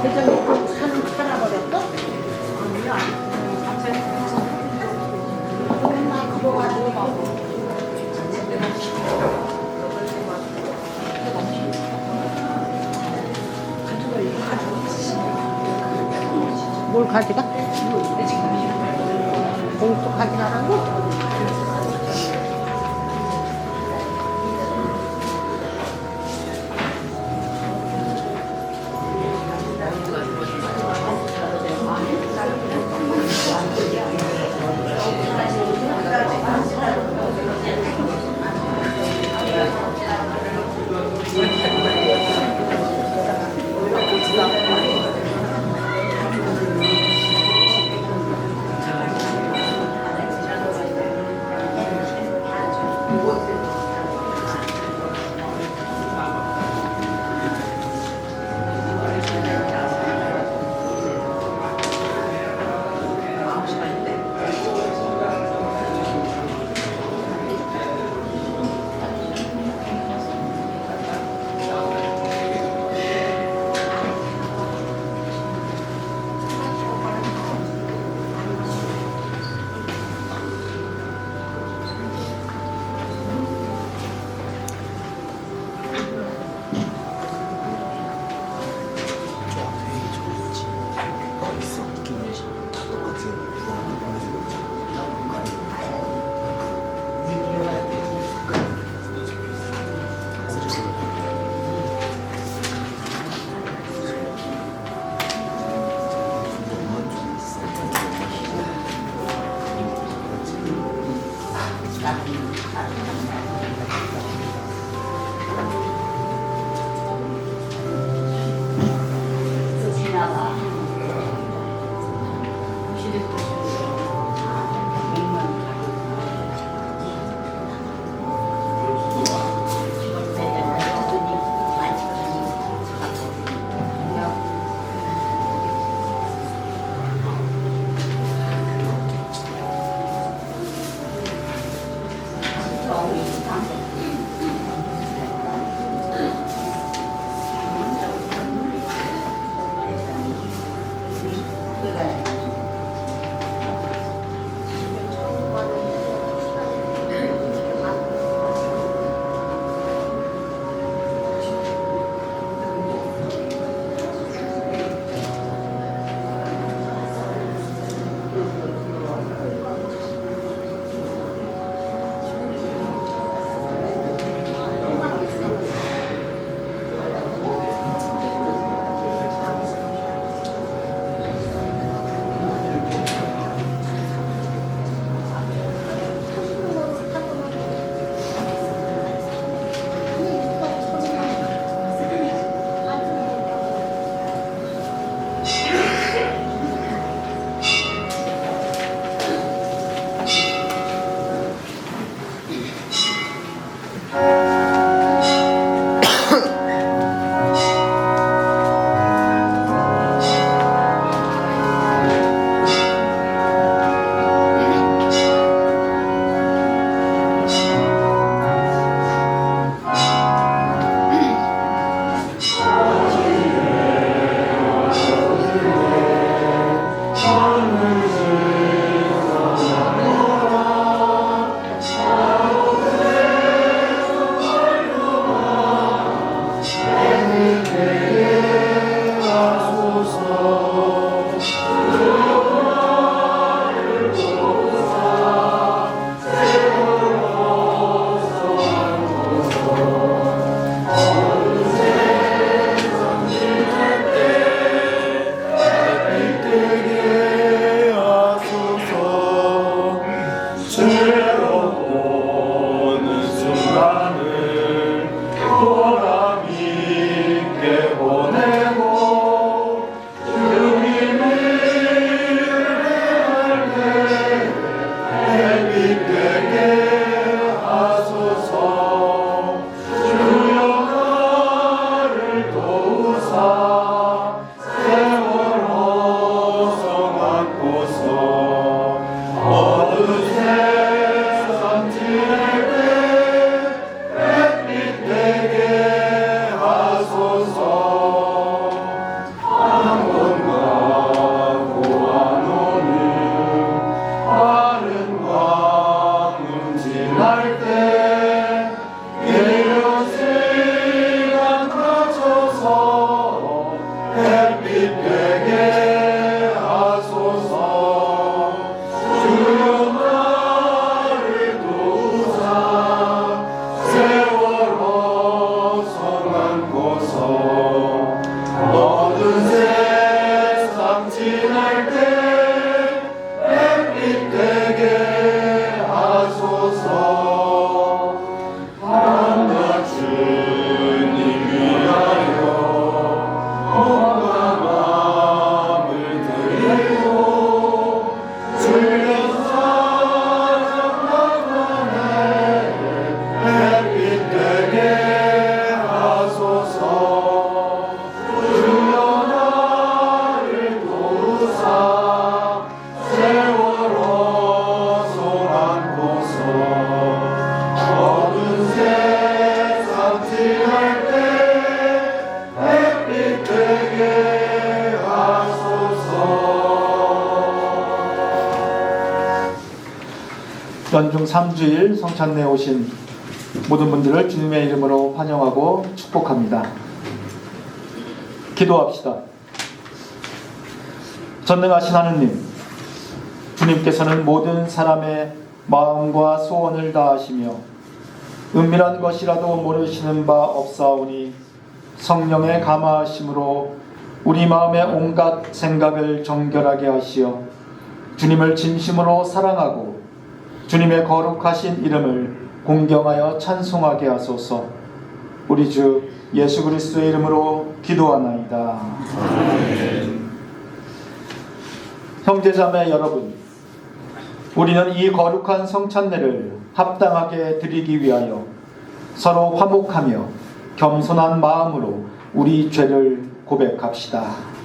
대장님 산은 살아버렸어? 아니요, 아니. 맨날 그거 가지고 막 뭘 가져가? 봉투 가져가라고? 보람 있게 연중 3주일 성찬례에 오신 모든 분들을 주님의 이름으로 환영하고 축복합니다. 기도합시다. 전능하신 하느님, 주님께서는 모든 사람의 마음과 소원을 다하시며 은밀한 것이라도 모르시는 바 없사오니 성령의 감화하심으로 우리 마음의 온갖 생각을 정결하게 하시어 주님을 진심으로 사랑하고 주님의 거룩하신 이름을 공경하여 찬송하게 하소서. 우리 주 예수 그리스도의 이름으로 기도하나이다. 아멘. 형제자매 여러분, 우리는 이 거룩한 성찬례를 합당하게 드리기 위하여 서로 화목하며 겸손한 마음으로 우리 죄를 고백합시다.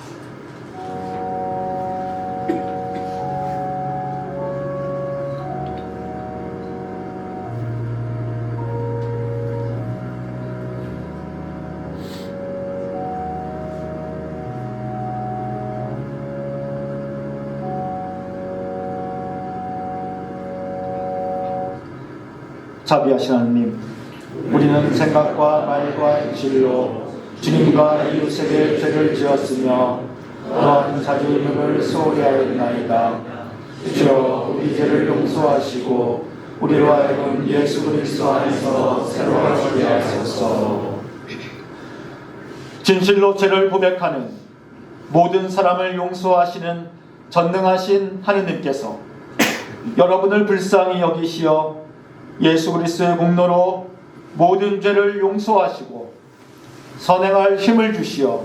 자비하신 하나님, 우리는 생각과 말과 실로 주님과 이웃에게 죄를 지었으며 또한 자주 이름을 소홀히 하였나이다. 주여, 우리 죄를 용서하시고 우리로 하여금 예수 그리스도 안에서 새로워지게 하소서. 진실로 죄를 고백하는 모든 사람을 용서하시는 전능하신 하느님께서 여러분을 불쌍히 여기시어 예수 그리스도의 공로로 모든 죄를 용서하시고 선행할 힘을 주시어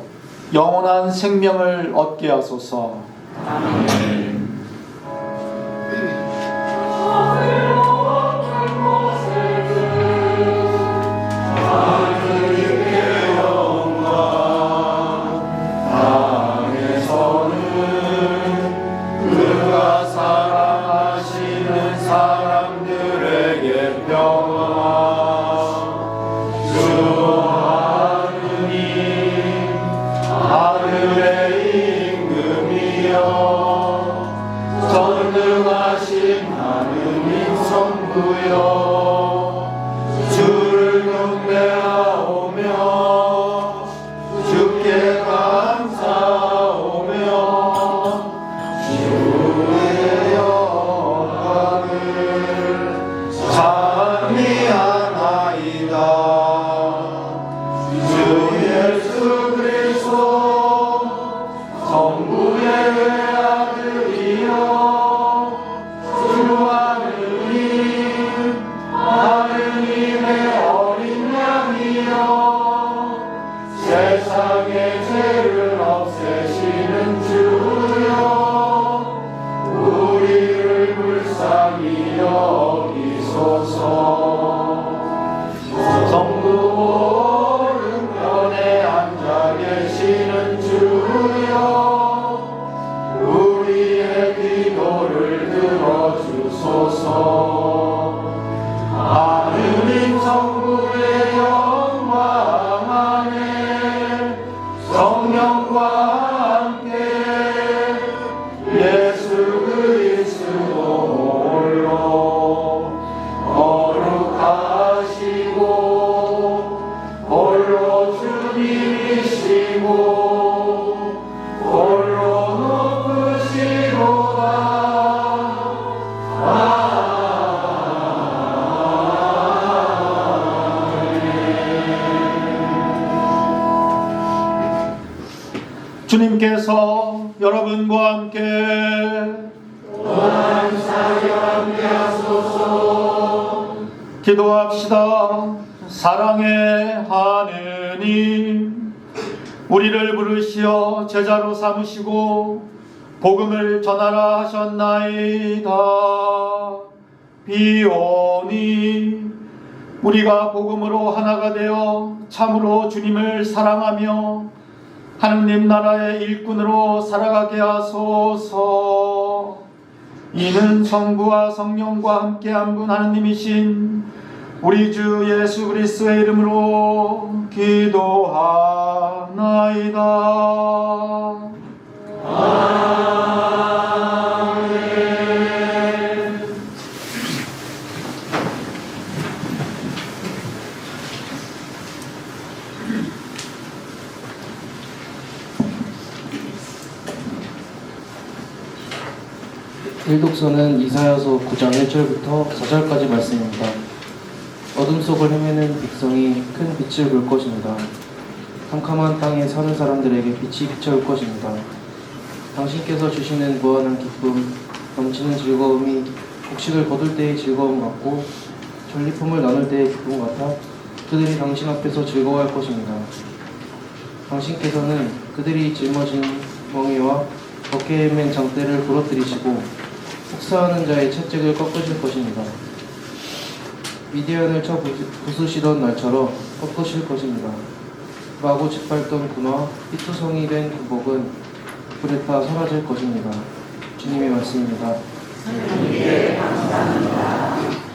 영원한 생명을 얻게 하소서. 아멘. 주님께서 여러분과 함께 또한 사랑과 함께 하소서. 기도합시다. 사랑의 하느님, 우리를 부르시어 제자로 삼으시고 복음을 전하라 하셨나이다. 비오니 우리가 복음으로 하나가 되어 참으로 주님을 사랑하며 하느님 나라의 일꾼으로 살아가게 하소서. 이는 성부와 성령과 함께 한 분 하느님이신 우리 주 예수 그리스도의 이름으로 기도하나이다. 아멘. 일독서는 이사야서 9장 1절부터 4절까지 말씀입니다. 어둠 속을 헤매는 백성이 큰 빛을 볼 것입니다. 캄캄한 땅에 사는 사람들에게 빛이 비춰올 것입니다. 당신께서 주시는 무한한 기쁨, 넘치는 즐거움이 곡식을 거둘 때의 즐거움 같고 전리품을 나눌 때의 기쁨 같아 그들이 당신 앞에서 즐거워할 것입니다. 당신께서는 그들이 짊어진 멍에와 어깨에 맨 장대를 부러뜨리시고 혹사하는 자의 채찍을 꺾으실 것입니다. 미디안을 쳐 부수시던 날처럼 꺾으실 것입니다. 마구 짓밟던 군화, 피투성이 된 군복은 불에 타 사라질 것입니다. 주님의 말씀입니다. 네, 감사합니다.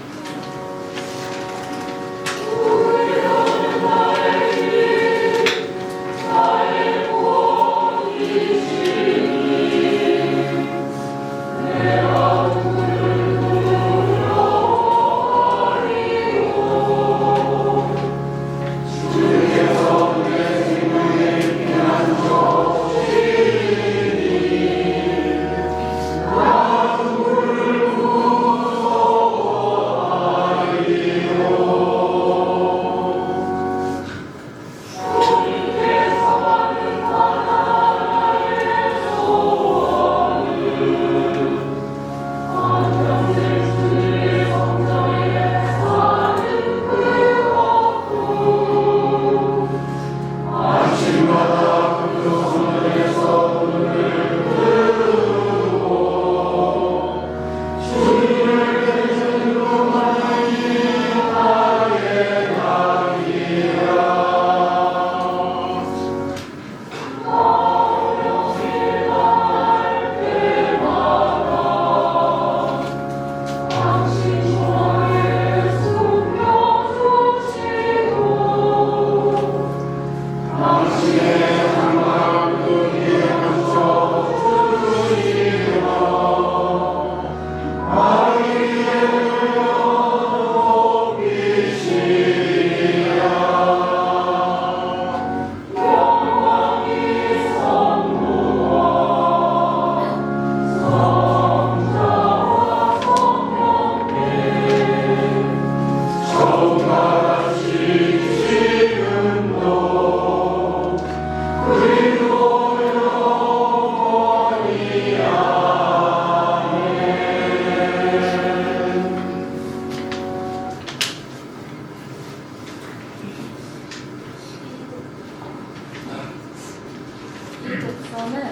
독서는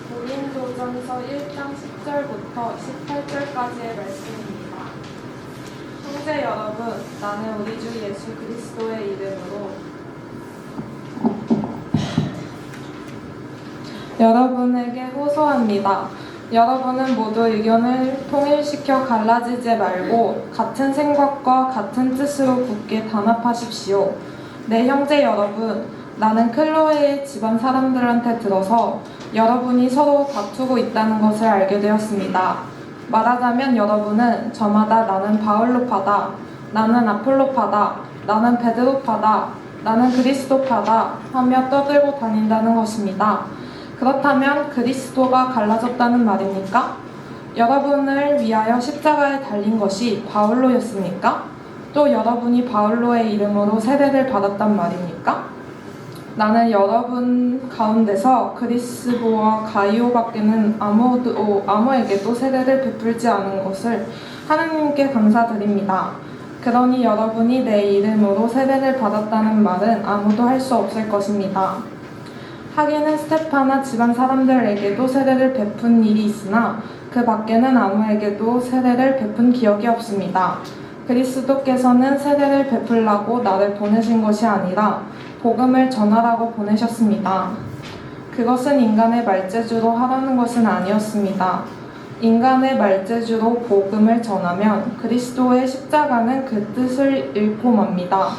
고린도전서 1장 10절부터 18절까지의 말씀입니다. 형제 여러분, 나는 우리 주 예수 그리스도의 이름으로 여러분에게 호소합니다. 여러분은 모두 의견을 통일시켜 갈라지지 말고 같은 생각과 같은 뜻으로 굳게 단합하십시오. 네, 형제 여러분, 나는 클로에의 집안 사람들한테 들어서 여러분이 서로 다투고 있다는 것을 알게 되었습니다. 말하자면 여러분은 저마다 나는 바울로파다, 나는 아폴로파다, 나는 베드로파다, 나는 그리스도파다 하며 떠들고 다닌다는 것입니다. 그렇다면 그리스도가 갈라졌다는 말입니까? 여러분을 위하여 십자가에 달린 것이 바울로였습니까? 또 여러분이 바울로의 이름으로 세례를 받았단 말입니까? 나는 여러분 가운데서 그리스도와 가이오밖에는 아무에게도 세례를 베풀지 않은 것을 하느님께 감사드립니다. 그러니 여러분이 내 이름으로 세례를 받았다는 말은 아무도 할 수 없을 것입니다. 하기는 스테파나 집안 사람들에게도 세례를 베푼 일이 있으나 그 밖에는 아무에게도 세례를 베푼 기억이 없습니다. 그리스도께서는 세례를 베풀라고 나를 보내신 것이 아니라 복음을 전하라고 보내셨습니다. 그것은 인간의 말재주로 하라는 것은 아니었습니다. 인간의 말재주로 복음을 전하면 그리스도의 십자가는 그 뜻을 잃고 맙니다.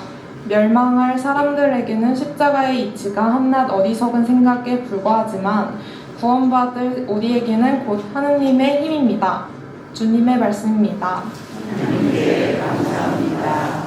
멸망할 사람들에게는 십자가의 이치가 한낱 어리석은 생각에 불과하지만 구원받을 우리에게는 곧 하느님의 힘입니다. 주님의 말씀입니다. 하나님께 감사합니다.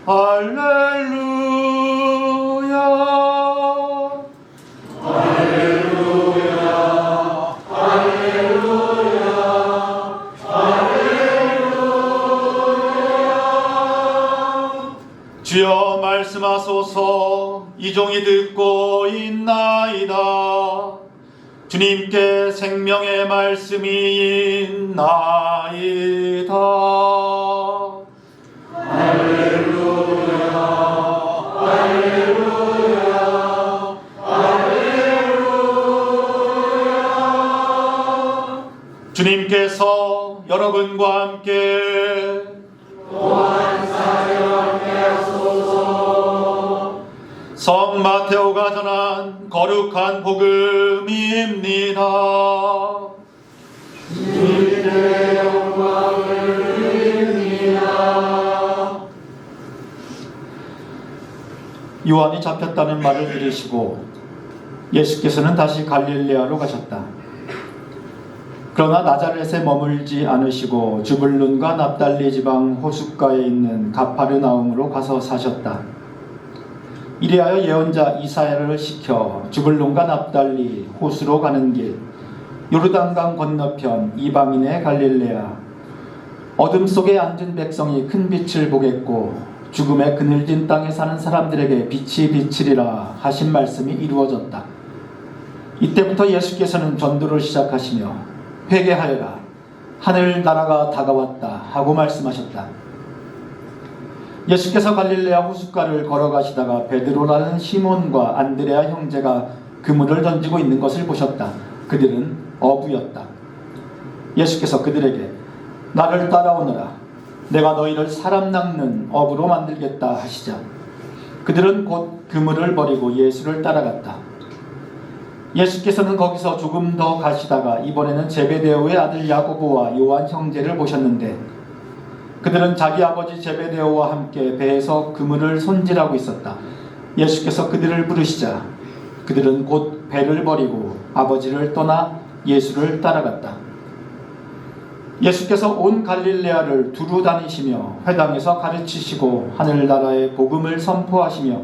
할렐루야. 주여 말씀하소서. 이 종이 듣고 있나이다. 주님께 생명의 말씀이 있나이다. 주님께서 여러분과 함께 성 마테오가 전한 거룩한 복음입니다. 주님의 영광을 드립니다. 요한이 잡혔다는 말을 들으시고 예수께서는 다시 갈릴레아로 가셨다. 그러나 나자렛에 머물지 않으시고 주불룬과 납달리 지방 호숫가에 있는 가파르나움으로 가서 사셨다. 이리하여 예언자 이사야를 시켜 주불룬과 납달리 호수로 가는 길, 요르단강 건너편 이방인의 갈릴레아, 어둠 속에 앉은 백성이 큰 빛을 보겠고 죽음의 그늘진 땅에 사는 사람들에게 빛이 비치리라 하신 말씀이 이루어졌다. 이때부터 예수께서는 전도를 시작하시며 회개하여라, 하늘 나라가 다가왔다 하고 말씀하셨다. 예수께서 갈릴레아 호숫가를 걸어가시다가 베드로라는 시몬과 안드레아 형제가 그물을 던지고 있는 것을 보셨다. 그들은 어부였다. 예수께서 그들에게 나를 따라오너라, 내가 너희를 사람 낚는 어부로 만들겠다 하시자 그들은 곧 그물을 버리고 예수를 따라갔다. 예수께서는 거기서 조금 더 가시다가 이번에는 제베데오의 아들 야고보와 요한 형제를 보셨는데 그들은 자기 아버지 제베데오와 함께 배에서 그물을 손질하고 있었다. 예수께서 그들을 부르시자 그들은 곧 배를 버리고 아버지를 떠나 예수를 따라갔다. 예수께서 온 갈릴레아를 두루 다니시며 회당에서 가르치시고 하늘나라의 복음을 선포하시며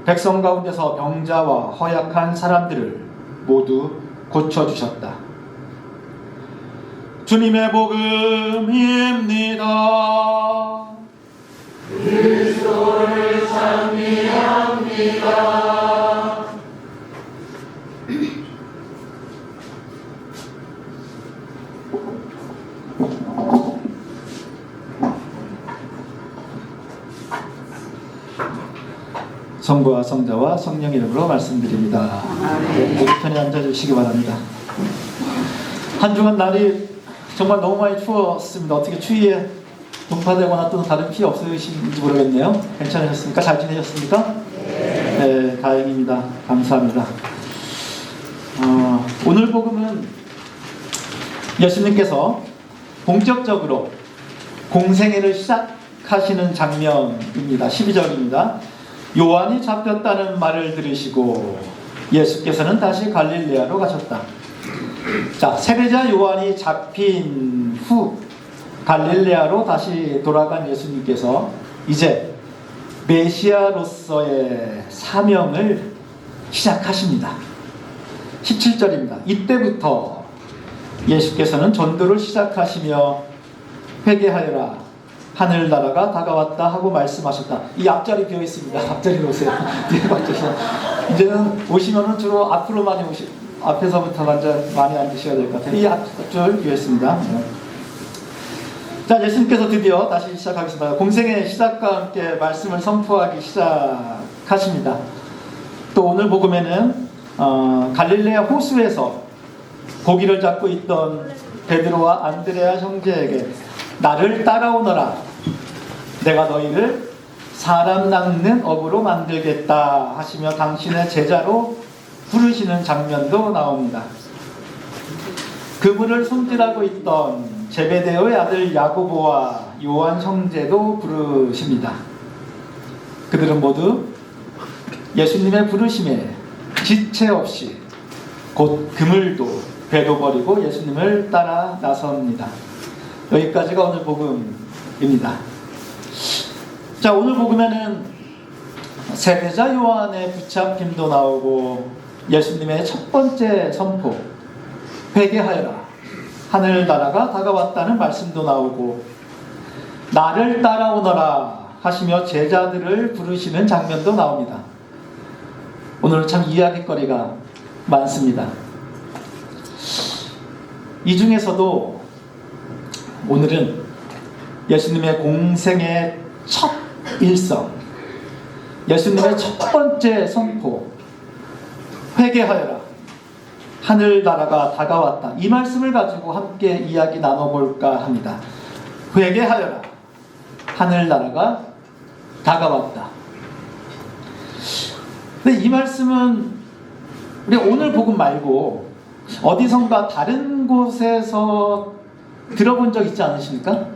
백성 가운데서 병자와 허약한 사람들을 모두 고쳐주셨다. 주님의 복음입니다. 그리스도를 찬미합니다. 성부와 성자와 성령 이름으로 말씀드립니다. 모두 편히 앉아주시기 바랍니다. 한 주간 날이 정말 너무 많이 추웠습니다. 어떻게 추위에 동파되거나 또는 다른 피해 없으신지 모르겠네요. 괜찮으셨습니까? 잘 지내셨습니까? 네, 다행입니다. 감사합니다. 오늘 복음은 예수님께서 본격적으로 공생애를 시작하시는 장면입니다. 12절입니다. 요한이 잡혔다는 말을 들으시고 예수께서는 다시 갈릴레아로 가셨다. 자, 세례자 요한이 잡힌 후 갈릴레아로 다시 돌아간 예수님께서 이제 메시아로서의 사명을 시작하십니다. 17절입니다. 이때부터 예수께서는 전도를 시작하시며 회개하여라, 하늘나라가 다가왔다 하고 말씀하셨다. 이 앞자리 비어 있습니다. 앞자리로 오세요. 뒤에 앉으셔서 이제는 오시면은 주로 앞으로 많이 앞에서부터 많이 앉으셔야 될 것 같아요. 이 앞줄 비어 있습니다. 자, 예수님께서 드디어 다시 시작하겠습니다. 공생의 시작과 함께 말씀을 선포하기 시작하십니다. 또 오늘 복음에는 갈릴레아 호수에서 고기를 잡고 있던 베드로와 안드레아 형제에게 나를 따라오너라, 내가 너희를 사람 낚는 어부로 만들겠다 하시며 당신의 제자로 부르시는 장면도 나옵니다. 그물을 손질하고 있던 제베데오의 아들 야고보와 요한 형제도 부르십니다. 그들은 모두 예수님의 부르심에 지체 없이 곧 그물도 배도 버리고 예수님을 따라 나섭니다. 여기까지가 오늘 복음입니다. 자, 오늘 보면은 세례자 요한의 붙잡힘도 나오고 예수님의 첫 번째 선포 회개하여라 하늘나라가 다가왔다는 말씀도 나오고 나를 따라오너라 하시며 제자들을 부르시는 장면도 나옵니다. 오늘은 참 이야기거리가 많습니다. 이 중에서도 오늘은 예수님의 공생의 첫 일성, 예수님의 첫 번째 선포, 회개하여라, 하늘나라가 다가왔다. 이 말씀을 가지고 함께 이야기 나눠볼까 합니다. 회개하여라, 하늘나라가 다가왔다. 근데 이 말씀은 우리 오늘 복음 말고 어디선가 다른 곳에서 들어본 적 있지 않으십니까?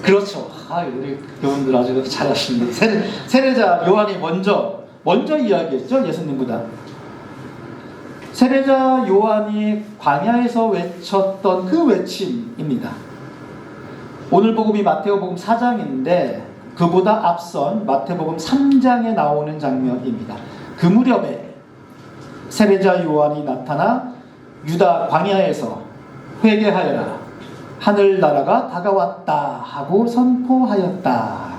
그렇죠. 우리 교원들 아주 잘하십니다. 세례자 요한이 먼저 이야기했죠, 예수님보다. 세례자 요한이 광야에서 외쳤던 그 외침입니다. 오늘 복음이 마태복음 4장인데 그보다 앞선 마태복음 3장에 나오는 장면입니다. 그 무렵에 세례자 요한이 나타나 유다 광야에서 회개하여라, 하늘나라가 다가왔다 하고 선포하였다.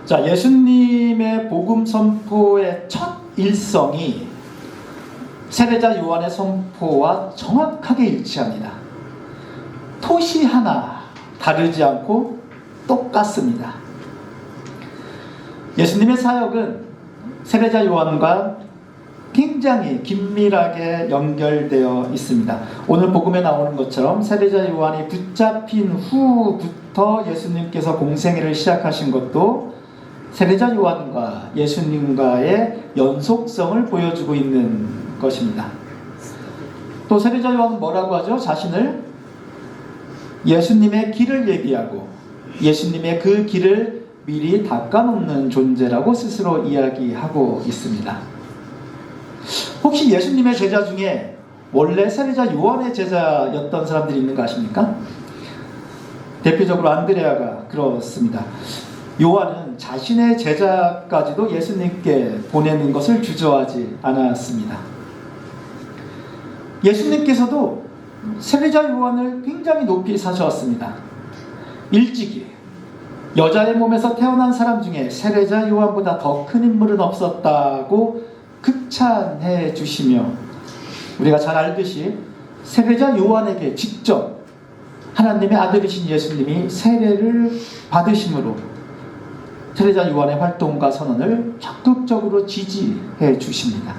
자, 예수님의 복음 선포의 첫 일성이 세례자 요한의 선포와 정확하게 일치합니다. 토시 하나 다르지 않고 똑같습니다. 예수님의 사역은 세례자 요한과 굉장히 긴밀하게 연결되어 있습니다. 오늘 복음에 나오는 것처럼 세례자 요한이 붙잡힌 후부터 예수님께서 공생애를 시작하신 것도 세례자 요한과 예수님과의 연속성을 보여주고 있는 것입니다. 또 세례자 요한은 뭐라고 하죠? 자신을 예수님의 길을 얘기하고 예수님의 그 길을 미리 닦아놓는 존재라고 스스로 이야기하고 있습니다. 혹시 예수님의 제자 중에 원래 세례자 요한의 제자였던 사람들이 있는 거 아십니까? 대표적으로 안드레아가 그렇습니다. 요한은 자신의 제자까지도 예수님께 보내는 것을 주저하지 않았습니다. 예수님께서도 세례자 요한을 굉장히 높이 사셨습니다. 일찍이 여자의 몸에서 태어난 사람 중에 세례자 요한보다 더 큰 인물은 없었다고 극찬해 주시며 우리가 잘 알듯이 세례자 요한에게 직접 하나님의 아들이신 예수님이 세례를 받으심으로 세례자 요한의 활동과 선언을 적극적으로 지지해 주십니다.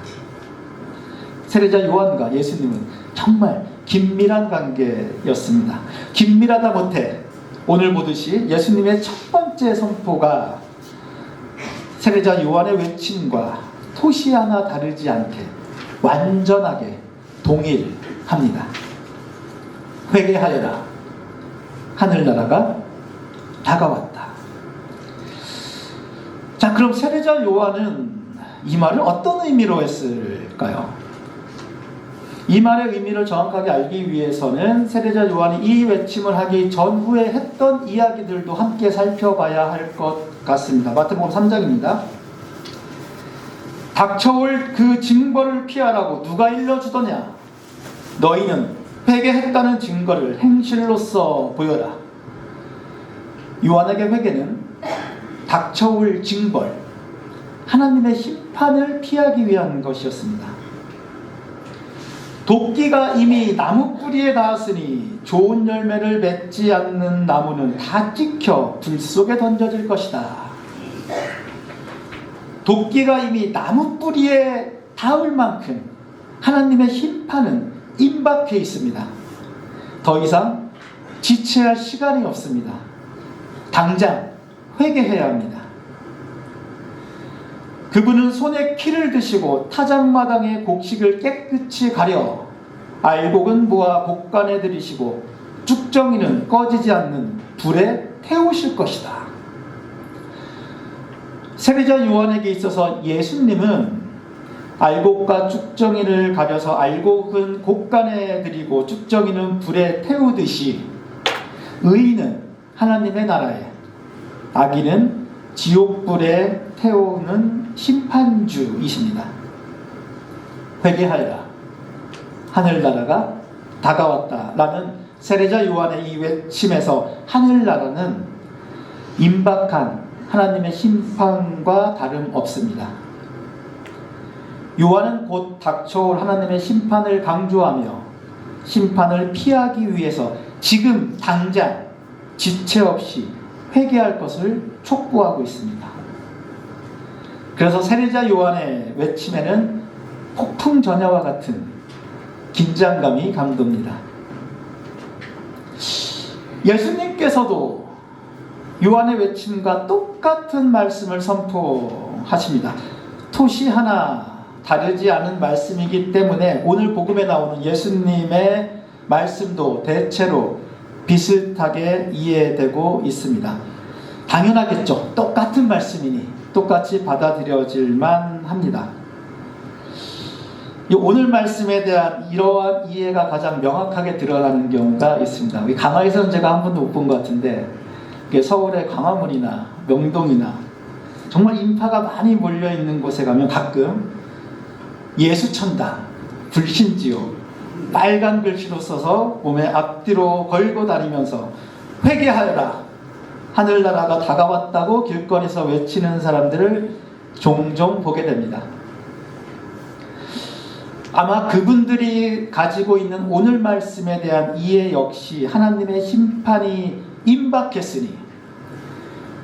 세례자 요한과 예수님은 정말 긴밀한 관계였습니다. 긴밀하다 못해 오늘 보듯이 예수님의 첫 번째 선포가 세례자 요한의 외침과 토시 하나 다르지 않게 완전하게 동일합니다. 회개하여라, 하늘나라가 다가왔다. 자, 그럼 세례자 요한은 이 말을 어떤 의미로 했을까요? 이 말의 의미를 정확하게 알기 위해서는 세례자 요한이 이 외침을 하기 전후에 했던 이야기들도 함께 살펴봐야 할 것 같습니다. 마태복음 3장입니다. 닥쳐올 그 징벌을 피하라고 누가 일러주더냐? 너희는 회개했다는 증거를 행실로서 보여라. 요한에게 회개는 닥쳐올 징벌, 하나님의 심판을 피하기 위한 것이었습니다. 도끼가 이미 나무 뿌리에 닿았으니 좋은 열매를 맺지 않는 나무는 다 찍혀 불 속에 던져질 것이다. 도끼가 이미 나무 뿌리에 닿을 만큼 하나님의 심판은 임박해 있습니다. 더 이상 지체할 시간이 없습니다. 당장 회개해야 합니다. 그분은 손에 키를 드시고 타작마당의 곡식을 깨끗이 가려 알곡은 모아 곡간에 들이시고 쭉정이는 꺼지지 않는 불에 태우실 것이다. 세례자 요한에게 있어서 예수님은 알곡과 쭉정이를 가려서 알곡은 곡간에 들이고 쭉정이는 불에 태우듯이 의인은 하나님의 나라에 악인은 지옥불에 태우는 심판주이십니다. 회개하여라, 하늘나라가 다가왔다 라는 세례자 요한의 이 외침에서 하늘나라는 임박한 하나님의 심판과 다름없습니다. 요한은 곧 닥쳐올 하나님의 심판을 강조하며 심판을 피하기 위해서 지금 당장 지체 없이 회개할 것을 촉구하고 있습니다. 그래서 세례자 요한의 외침에는 폭풍 전야와 같은 긴장감이 감돕니다. 예수님께서도 요한의 외침과 똑같은 말씀을 선포하십니다. 토시 하나 다르지 않은 말씀이기 때문에 오늘 복음에 나오는 예수님의 말씀도 대체로 비슷하게 이해되고 있습니다. 당연하겠죠. 똑같은 말씀이니 똑같이 받아들여질만 합니다. 오늘 말씀에 대한 이러한 이해가 가장 명확하게 드러나는 경우가 있습니다. 강화에서는 제가 한 번도 못 본 것 같은데 서울의 광화문이나 명동이나 정말 인파가 많이 몰려있는 곳에 가면 가끔 예수천당, 불신지옥 빨간 글씨로 써서 몸에 앞뒤로 걸고 다니면서 회개하여라, 하늘나라가 다가왔다고 길거리에서 외치는 사람들을 종종 보게 됩니다. 아마 그분들이 가지고 있는 오늘 말씀에 대한 이해 역시 하나님의 심판이 임박했으니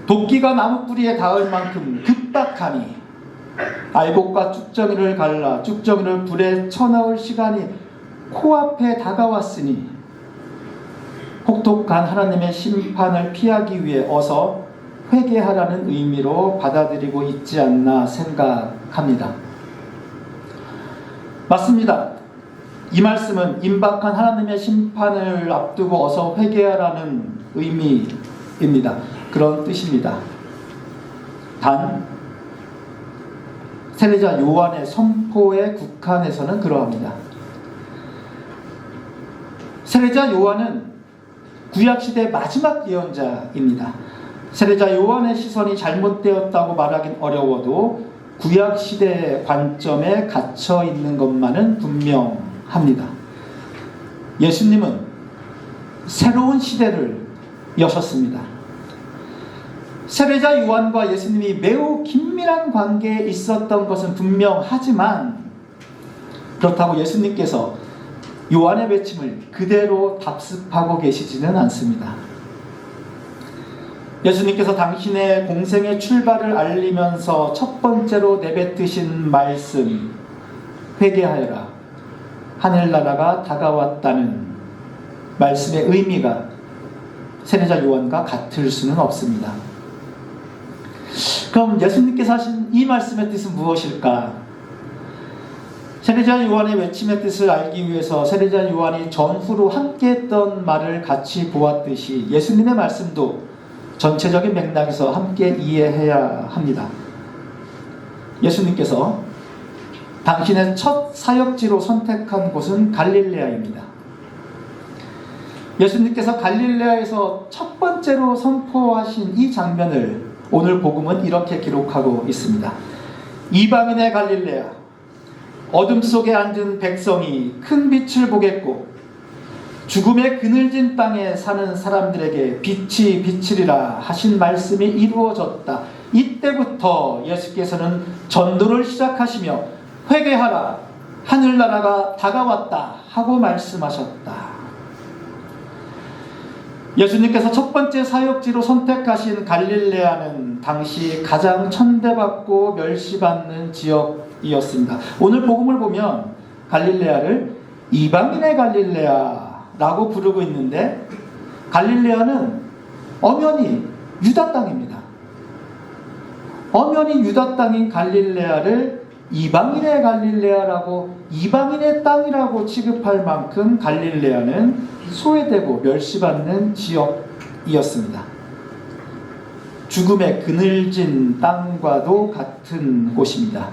도끼가 나무뿌리에 닿을 만큼 급박하니 알곡과 쭉정이를 갈라 쭉정이를 불에 쳐넣을 시간이 코앞에 다가왔으니 혹독한 하나님의 심판을 피하기 위해 어서 회개하라는 의미로 받아들이고 있지 않나 생각합니다. 맞습니다. 이 말씀은 임박한 하나님의 심판을 앞두고 어서 회개하라는 의미입니다. 그런 뜻입니다. 단 세례자 요한의 선포에 국한해서는 그러합니다. 세례자 요한은 구약시대 마지막 예언자입니다. 세례자 요한의 시선이 잘못되었다고 말하긴 어려워도 구약시대의 관점에 갇혀 있는 것만은 분명합니다. 예수님은 새로운 시대를 여셨습니다. 세례자 요한과 예수님이 매우 긴밀한 관계에 있었던 것은 분명하지만 그렇다고 예수님께서 요한의 외침을 그대로 답습하고 계시지는 않습니다. 예수님께서 당신의 공생의 출발을 알리면서 첫 번째로 내뱉으신 말씀, 회개하여라, 하늘나라가 다가왔다는 말씀의 의미가 세례자 요한과 같을 수는 없습니다. 그럼 예수님께서 하신 이 말씀의 뜻은 무엇일까? 세례자 요한의 외침의 뜻을 알기 위해서 세례자 요한이 전후로 함께했던 말을 같이 보았듯이 예수님의 말씀도 전체적인 맥락에서 함께 이해해야 합니다. 예수님께서 당신의 첫 사역지로 선택한 곳은 갈릴레아입니다. 예수님께서 갈릴레아에서 첫 번째로 선포하신 이 장면을 오늘 복음은 이렇게 기록하고 있습니다. 이방인의 갈릴레아, 어둠 속에 앉은 백성이 큰 빛을 보겠고 죽음의 그늘진 땅에 사는 사람들에게 빛이 비치리라 하신 말씀이 이루어졌다. 이때부터 예수께서는 전도를 시작하시며 회개하라, 하늘나라가 다가왔다 하고 말씀하셨다. 예수님께서 첫 번째 사역지로 선택하신 갈릴레아는 당시 가장 천대받고 멸시받는 지역이었습니다. 오늘 복음을 보면 갈릴레아를 이방인의 갈릴레아라고 부르고 있는데 갈릴레아는 엄연히 유다 땅입니다. 엄연히 유다 땅인 갈릴레아를 이방인의 갈릴레아라고, 이방인의 땅이라고 취급할 만큼 갈릴레아는 소외되고 멸시받는 지역이었습니다. 죽음의 그늘진 땅과도 같은 곳입니다.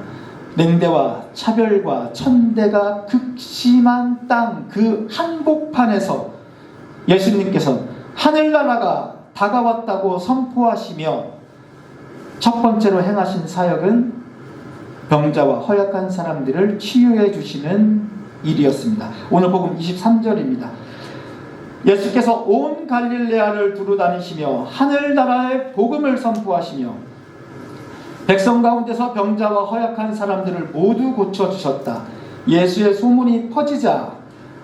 냉대와 차별과 천대가 극심한 땅, 그 한복판에서 예수님께서 하늘나라가 다가왔다고 선포하시며 첫 번째로 행하신 사역은 병자와 허약한 사람들을 치유해 주시는 일이었습니다. 오늘 복음 23절입니다. 예수께서 온 갈릴레아를 두루다니시며 하늘나라의 복음을 선포하시며 백성 가운데서 병자와 허약한 사람들을 모두 고쳐주셨다. 예수의 소문이 퍼지자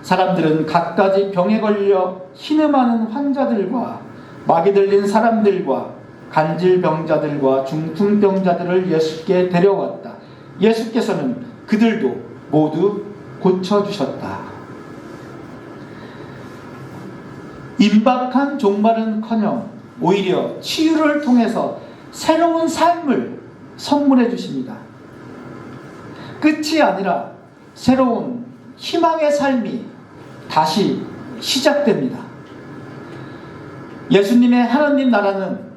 사람들은 갖가지 병에 걸려 신음하는 환자들과 마귀 들린 사람들과 간질병자들과 중풍병자들을 예수께 데려왔다. 예수께서는 그들도 모두 고쳐주셨다. 임박한 종말은커녕 오히려 치유를 통해서 새로운 삶을 선물해 주십니다. 끝이 아니라 새로운 희망의 삶이 다시 시작됩니다. 예수님의 하나님 나라는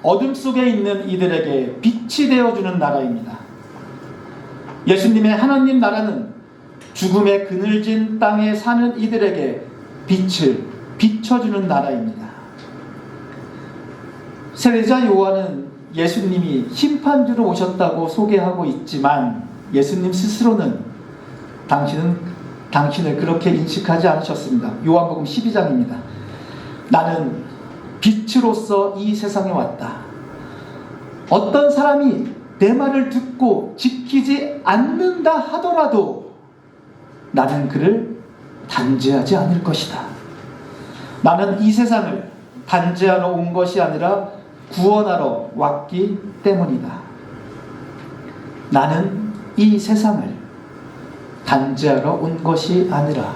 어둠 속에 있는 이들에게 빛이 되어주는 나라입니다. 예수님의 하나님 나라는 죽음의 그늘진 땅에 사는 이들에게 빛을 비춰주는 나라입니다. 세례자 요한은 예수님이 심판주로 오셨다고 소개하고 있지만 예수님 스스로는 당신을 그렇게 인식하지 않으셨습니다. 요한복음 12장입니다. 나는 빛으로서 이 세상에 왔다. 어떤 사람이 내 말을 듣고 지키지 않는다 하더라도 나는 그를 단죄하지 않을 것이다. 나는 이 세상을 단죄하러 온 것이 아니라 구원하러 왔기 때문이다. 나는 이 세상을 단죄하러 온 것이 아니라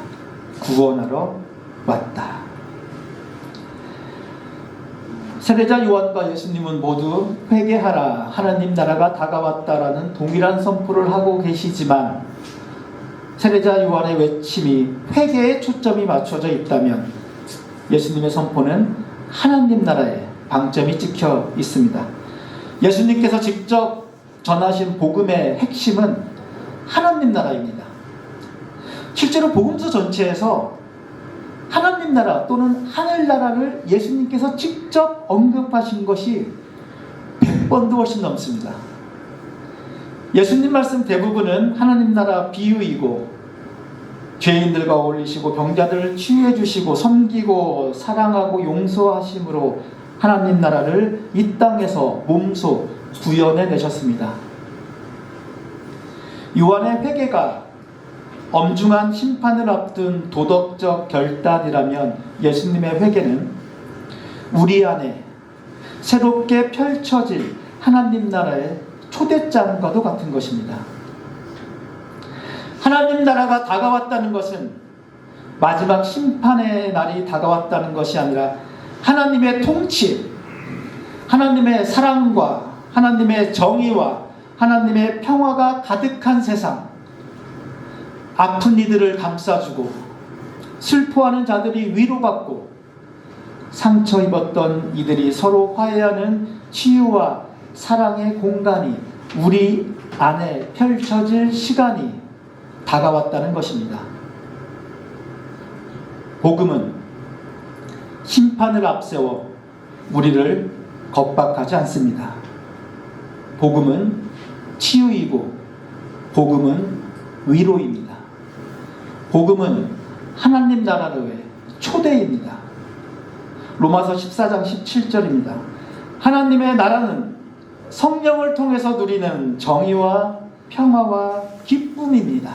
구원하러 왔다. 세례자 요한과 예수님은 모두 회개하라, 하나님 나라가 다가왔다라는 동일한 선포를 하고 계시지만 세례자 요한의 외침이 회개에 초점이 맞춰져 있다면 예수님의 선포는 하나님 나라에 방점이 찍혀 있습니다. 예수님께서 직접 전하신 복음의 핵심은 하나님 나라입니다. 실제로 복음서 전체에서 하나님 나라 또는 하늘나라를 예수님께서 직접 언급하신 것이 100번도 훨씬 넘습니다. 예수님 말씀 대부분은 하나님 나라 비유이고 죄인들과 어울리시고 병자들을 치유해 주시고 섬기고 사랑하고 용서하심으로 하나님 나라를 이 땅에서 몸소 구현해 내셨습니다. 요한의 회개가 엄중한 심판을 앞둔 도덕적 결단이라면 예수님의 회개는 우리 안에 새롭게 펼쳐질 하나님 나라의 초대장과도 같은 것입니다. 하나님 나라가 다가왔다는 것은 마지막 심판의 날이 다가왔다는 것이 아니라 하나님의 통치, 하나님의 사랑과 하나님의 정의와 하나님의 평화가 가득한 세상, 아픈 이들을 감싸주고 슬퍼하는 자들이 위로받고 상처 입었던 이들이 서로 화해하는 치유와 사랑의 공간이 우리 안에 펼쳐질 시간이 다가왔다는 것입니다. 복음은 심판을 앞세워 우리를 겁박하지 않습니다. 복음은 치유이고 복음은 위로입니다. 복음은 하나님 나라로의 초대입니다. 로마서 14장 17절입니다. 하나님의 나라는 성령을 통해서 누리는 정의와 평화와 기쁨입니다.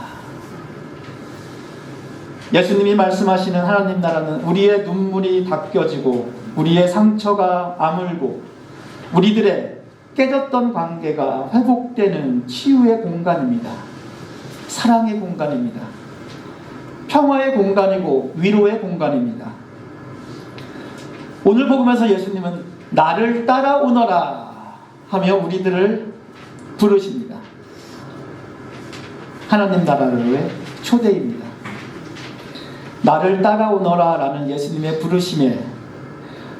예수님이 말씀하시는 하나님 나라는 우리의 눈물이 닦여지고 우리의 상처가 아물고 우리들의 깨졌던 관계가 회복되는 치유의 공간입니다. 사랑의 공간입니다. 평화의 공간이고 위로의 공간입니다. 오늘 복음에서 예수님은 나를 따라오너라 하며 우리들을 부르십니다. 하나님 나라로의 초대입니다. 나를 따라오너라 라는 예수님의 부르심에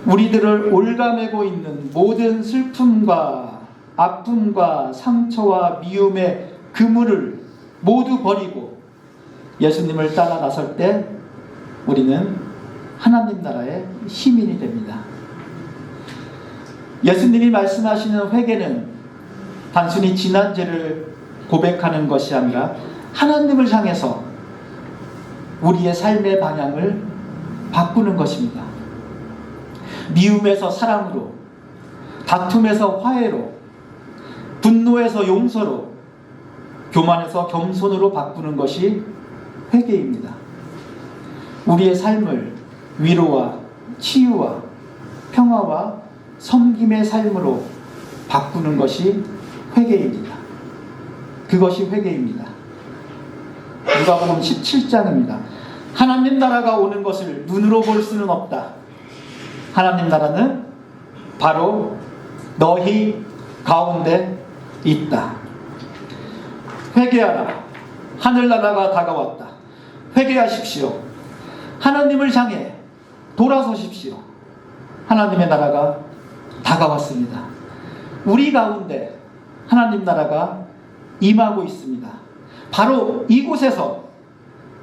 우리들을 올가매고 있는 모든 슬픔과 아픔과 상처와 미움의 그물을 모두 버리고 예수님을 따라 나설 때 우리는 하나님 나라의 시민이 됩니다. 예수님이 말씀하시는 회개는 단순히 지난 죄를 고백하는 것이 아니라 하나님을 향해서 우리의 삶의 방향을 바꾸는 것입니다. 미움에서 사랑으로, 다툼에서 화해로, 분노에서 용서로, 교만에서 겸손으로 바꾸는 것이 회개입니다. 우리의 삶을 위로와 치유와 평화와 섬김의 삶으로 바꾸는 것이 회개입니다. 그것이 회개입니다. 누가복음 17장입니다. 하나님 나라가 오는 것을 눈으로 볼 수는 없다. 하나님 나라는 바로 너희 가운데 있다. 회개하라. 하늘나라가 다가왔다. 회개하십시오. 하나님을 향해 돌아서십시오. 하나님의 나라가 다가왔습니다. 우리 가운데 하나님 나라가 임하고 있습니다. 바로 이곳에서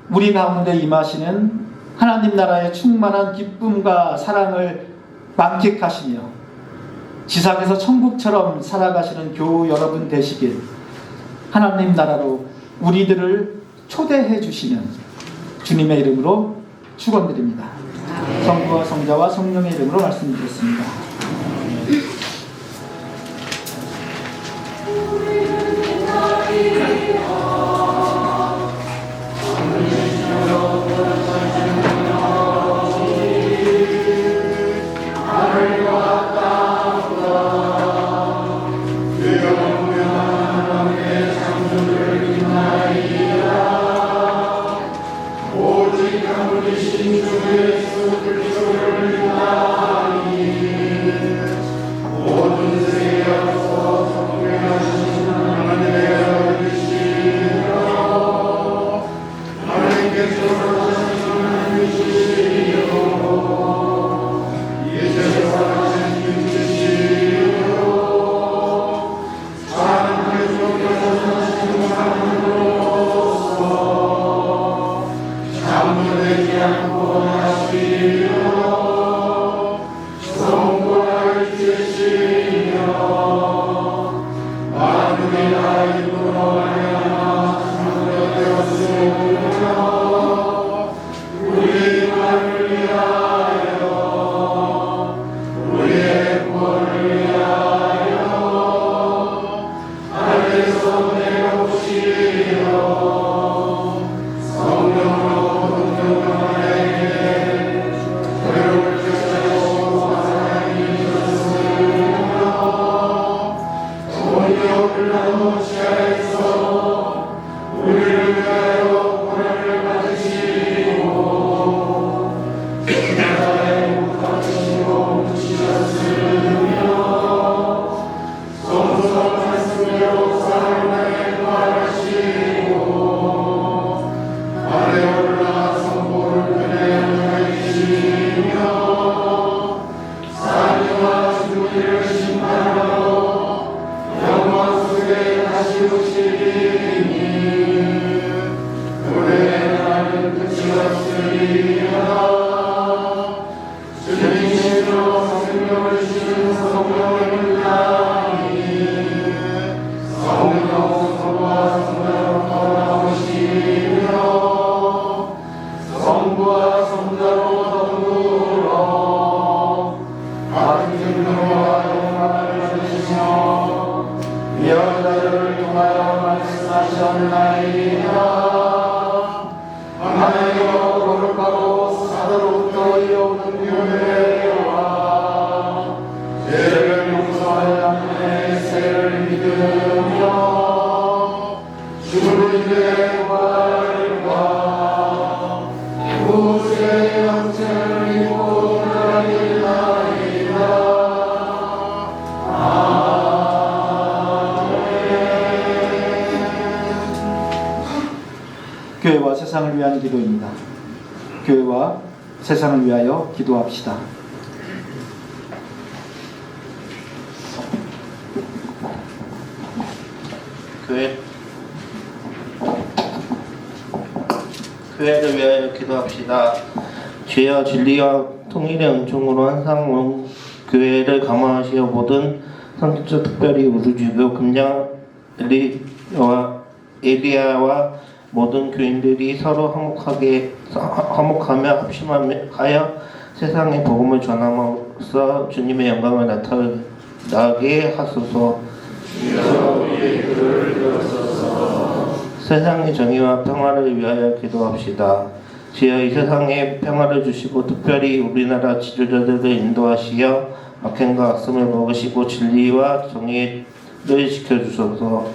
우리 가운데 임하시는 하나님 나라의 충만한 기쁨과 사랑을 만끽하시며 지상에서 천국처럼 살아가시는 교우 여러분 되시길 하나님 나라로 우리들을 초대해 주시는 주님의 이름으로 축원드립니다. 성부와 성자와 성령의 이름으로 말씀드렸습니다. 교회와 세상을 위한 기도입니다. 교회와 세상을 위하여 기도합시다. 교회를 위하여 기도합시다. 죄와 진리와 통일의 은총으로 항상 교회를 감화하시어 모든 성직자 특별히 우리 주교 금장 엘리야와 모든 교인들이 서로 화목하며 합심하여 세상의 복음을 전함으로써 주님의 영광을 나타나게 하소서. 세상의 정의와 평화를 위하여 기도합시다. 주여 이 세상에 평화를 주시고 특별히 우리나라 지도자들을 인도하시어 악행과 악성을 먹으시고 진리와 정의를 지켜주소서.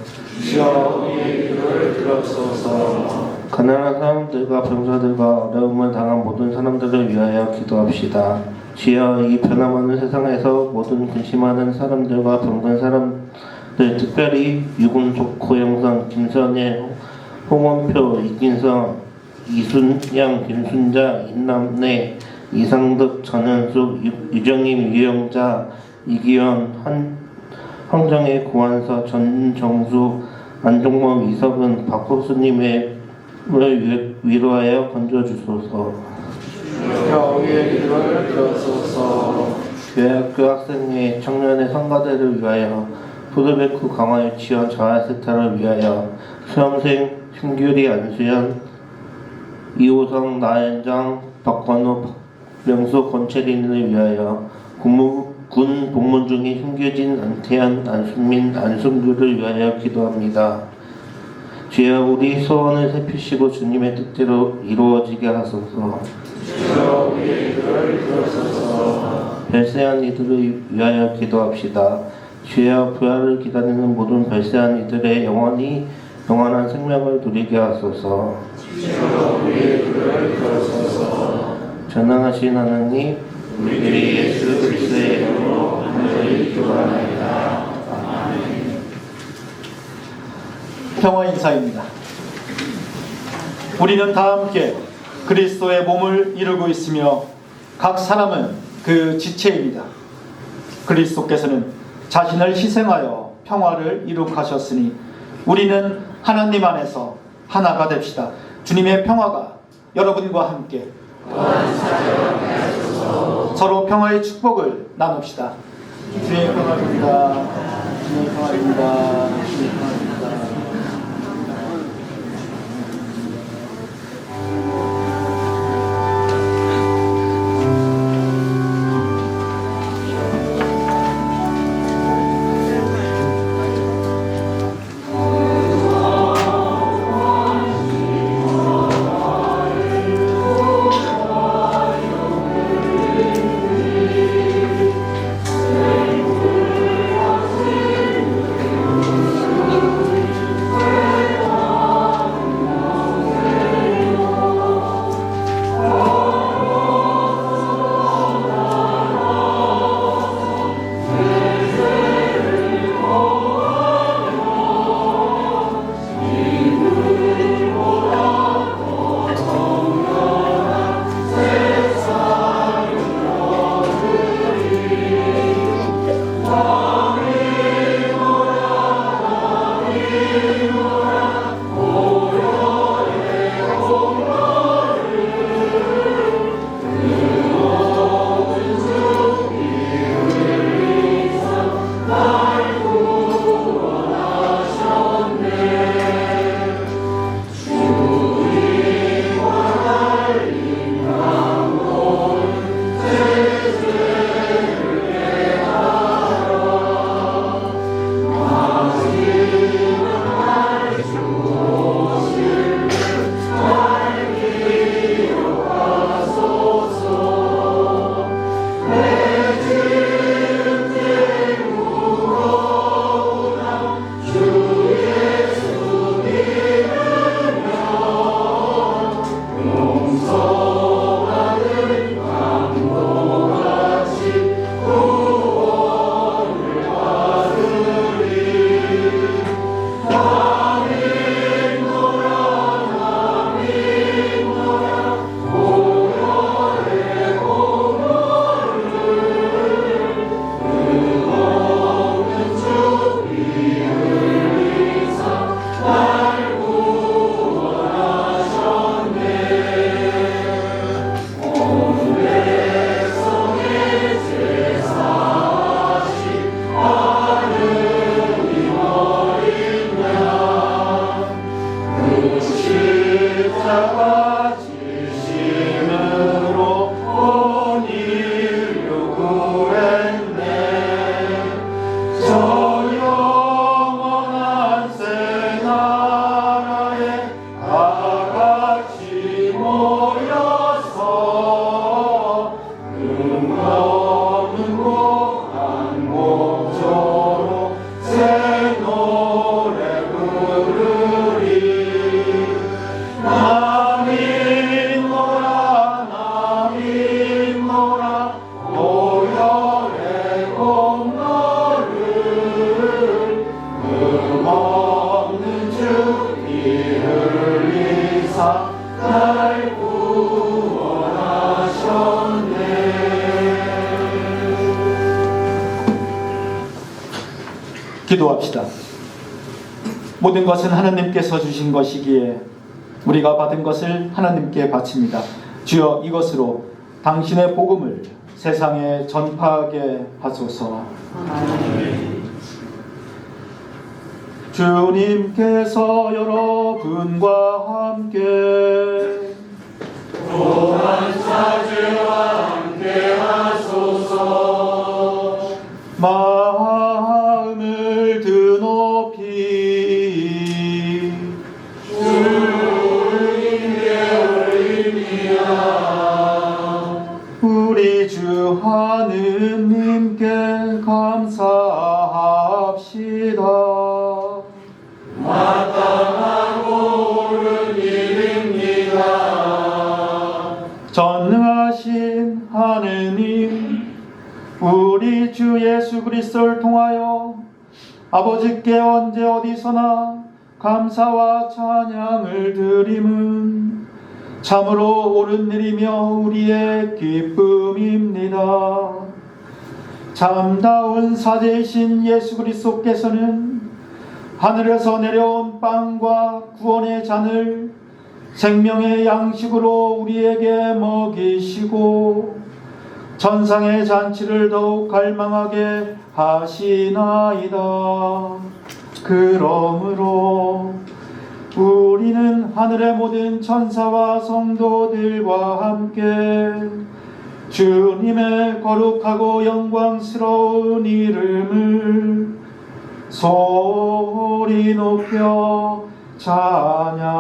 주여 우리의 기도를 들어주소서. 가난한 사람들과 병사들과 어려움을 당한 모든 사람들을 위하여 기도합시다. 주여 이 변화많은 세상에서 모든 근심하는 사람들과 병든 사람들 특별히 유군석, 고영선, 김선혜, 홍원표, 이진성, 이순양, 김순자, 인남래, 이상득, 전현숙, 유정임, 유영자, 이기현, 황정혜, 고한서, 전정수, 안종범, 이석은, 박호수님을 위로하여 건져주소서. 우리의 기도를 들어소서. 교회학교 학생회 청년의 성가대를 위하여 푸드뱅크 강화 유치원 자활센터를 위하여 수험생 신규리 안수연 이호성 나연장 박관호 명수 권채린을 위하여 군 복무 중인 신규진 안태현 안순민 안순규를 위하여 기도합니다. 주여 우리 소원을 살피시고 주님의 뜻대로 이루어지게 하소서. 주여 우리의 기도를 들어소서. 별세한 이들을 위하여 기도합시다. 주여 부활을 기다리는 모든 별세한 이들의 영원한 생명을 누리게 하소서. 주여 우리의 기도를 들어소서. 전능하신 하나님, 우리들이 예수 그리스도의 이름으로 간절히 기도하나이다. 아멘. 평화 인사입니다. 우리는 다 함께 그리스도의 몸을 이루고 있으며 각 사람은 그 지체입니다. 그리스도께서는 자신을 희생하여 평화를 이룩하셨으니 우리는 하나님 안에서 하나가 됩시다. 주님의 평화가 여러분과 함께 서로 평화의 축복을 나눕시다. 주의 평화입니다. 주의 평화입니다. 주의 평화입니다. 기도합시다. 모든 것은 하나님께서 주신 것이기에 우리가 받은 것을 하나님께 바칩니다. 주여, 이것으로 당신의 복음을 세상에 전파하게 하소서. 주님께서 여러분과 함께 또한 사주와 함께 하소서. 마음을 드높이 주님께 올립니다. 우리 주 하느님께 감사합시다. 마땅하고 옳은 일입니다. 전능하신 하느님, 우리 주 예수 그리스도를 통하여 아버지께 언제 어디서나 감사와 찬양을 드림은 참으로 옳은 일이며 우리의 기쁨입니다. 참다운 사제이신 예수 그리스도께서는 하늘에서 내려온 빵과 구원의 잔을 생명의 양식으로 우리에게 먹이시고 전상의 잔치를 더욱 갈망하게 하시나이다. 그러므로 우리는 하늘의 모든 천사와 성도들과 함께 주님의 거룩하고 영광스러운 이름을 소리 높여 찬양하나이다.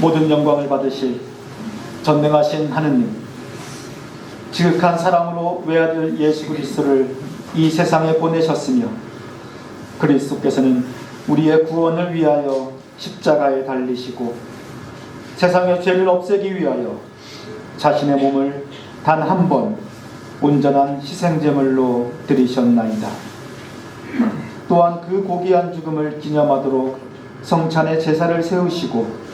모든 영광을 받으실 전능하신 하느님, 지극한 사랑으로 외아들 예수 그리스도를 이 세상에 보내셨으며 그리스도께서는 우리의 구원을 위하여 십자가에 달리시고 세상의 죄를 없애기 위하여 자신의 몸을 단 한 번 온전한 희생제물로 드리셨나이다. 또한 그 고귀한 죽음을 기념하도록 성찬의 제사를 세우시고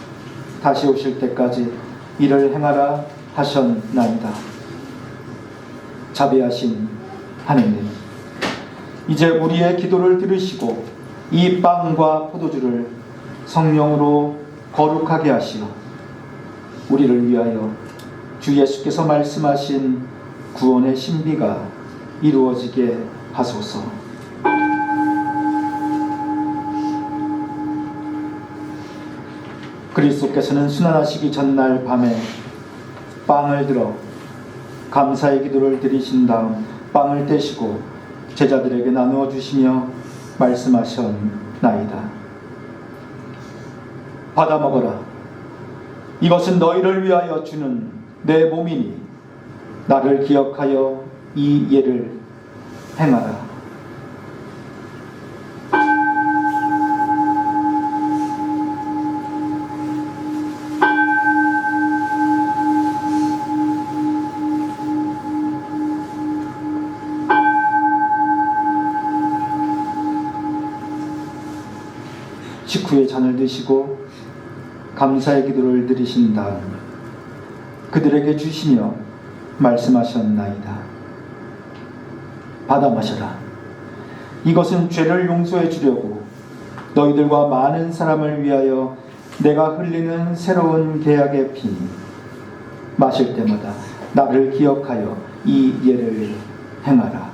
다시 오실 때까지 이를 행하라 하셨나이다. 자비하신 하느님, 이제 우리의 기도를 들으시고 이 빵과 포도주를 성령으로 거룩하게 하시어 우리를 위하여 주 예수께서 말씀하신 구원의 신비가 이루어지게 하소서. 그리스도께서는 순환하시기 전날 밤에 빵을 들어 감사의 기도를 드리신 다음 빵을 떼시고 제자들에게 나누어 주시며 말씀하셨나이다. 받아 먹어라. 이것은 너희를 위하여 주는 내 몸이니 나를 기억하여 이 예를 행하라. 식후에 잔을 드시고 감사의 기도를 드리신 다음 그들에게 주시며 말씀하셨나이다. 받아 마셔라. 이것은 죄를 용서해 주려고 너희들과 많은 사람을 위하여 내가 흘리는 새로운 계약의 피니 마실 때마다 나를 기억하여 이 예를 행하라.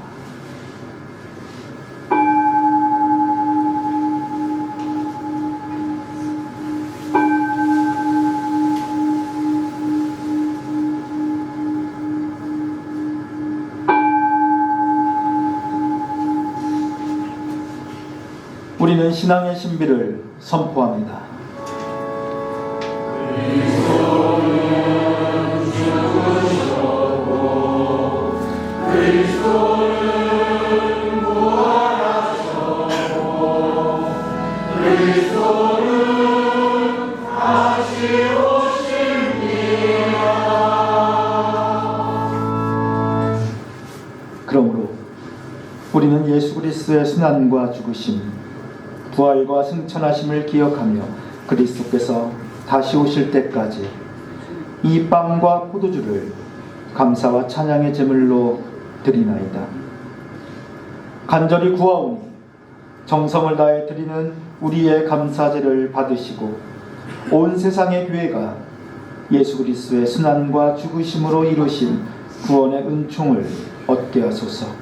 우리는 신앙의 신비를 선포합니다. 그러므로 우리는 예수 그리스도의 순환과 죽으심, 부활과 승천하심을 기억하며 그리스도께서 다시 오실 때까지 이 빵과 포도주를 감사와 찬양의 제물로 드리나이다. 간절히 구하오니 정성을 다해 드리는 우리의 감사제를 받으시고 온 세상의 교회가 예수 그리스도의 순환과 죽으심으로 이루신 구원의 은총을 얻게 하소서.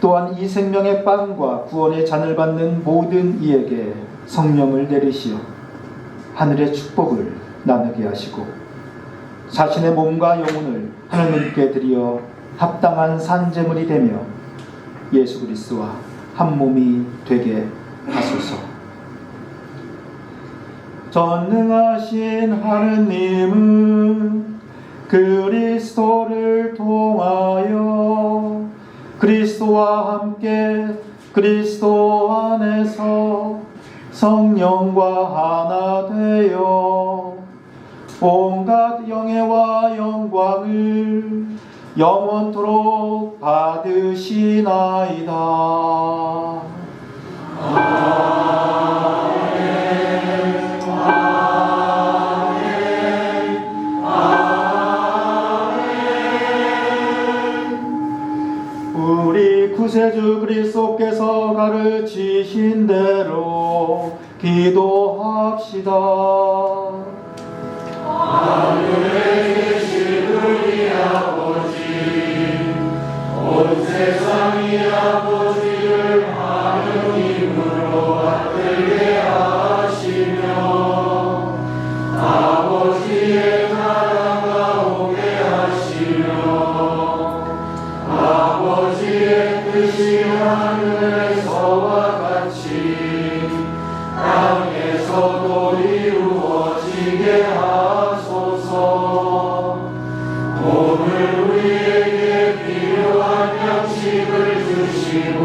또한 이 생명의 빵과 구원의 잔을 받는 모든 이에게 성령을 내리시어 하늘의 축복을 나누게 하시고 자신의 몸과 영혼을 하나님께 드리어 합당한 산제물이 되며 예수 그리스도와 한 몸이 되게 하소서. 전능하신 하느님은 그리스도를 통하여 그리스도와 함께 그리스도 안에서 성령과 하나 되어 온갖 영예와 영광을 영원토록 받으시나이다. 우리 구세주 그리스도께서 가르치신 대로 기도합시다. 하늘에 계신 우리 아버지, 온 세상이 아버지를 하느님으로 받들게 하시며 아버지의 나라가 오게 하시며 아버지의 뜻이 하늘에서와 같이 땅에서도 이루어지게 하소서. 오늘 우리에게 필요한 양식을 주시고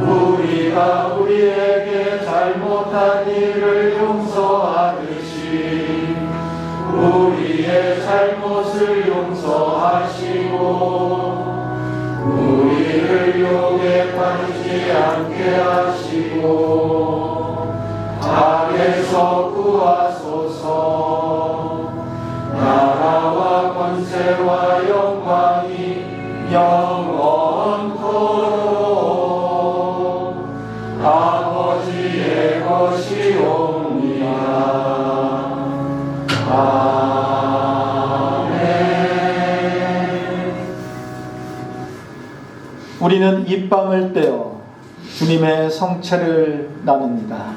우리가 우리에게 잘못한 일을 용서하듯이 우리의 잘못을 용서하시고 우리를 유혹에 빠지지 않게 하시고 악에서 구하소서. 나라와 권세와 영광이 영원토록 아버지의 것이옵니다. 아멘. 우리는 이 빵을 떼어 주님의 성체를 나눕니다.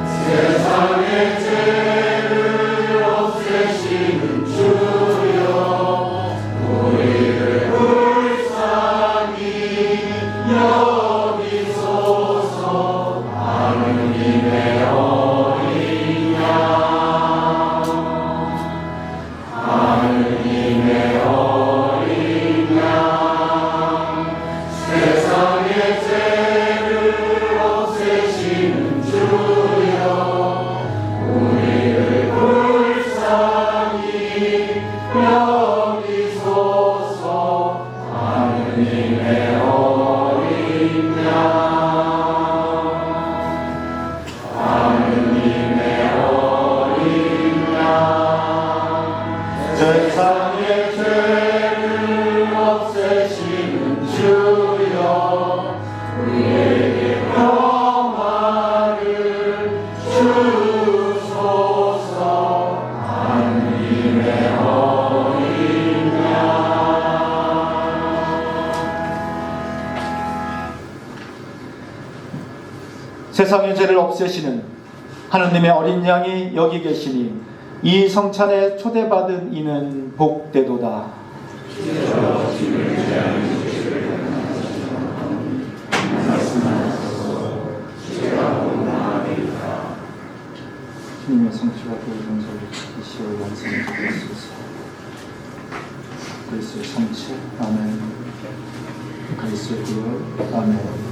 세상의 죄를 없애시는 주여 우리를 불쌍히 여기소서. 하느님의 어린 양 하느님의 어린 양 세상의 죄를 없애시는 주여 우리를 불쌍히 여기소서. 하느님의 어린 양 하느님의 어린 양 세상의 죄를 없애시는 주여 우리에게 평화를 주소서. 하느님의 어린 양 세상의 죄를 없애시는 하느님의 어린 양이 여기 계시니 이 성찬에 초대받은 이는 복되도다. 주님의 성취와 보여준 소리 이 시월 완성해 주옵소서. 그리스도의 성취 아멘. 그리스도의 구원 아멘.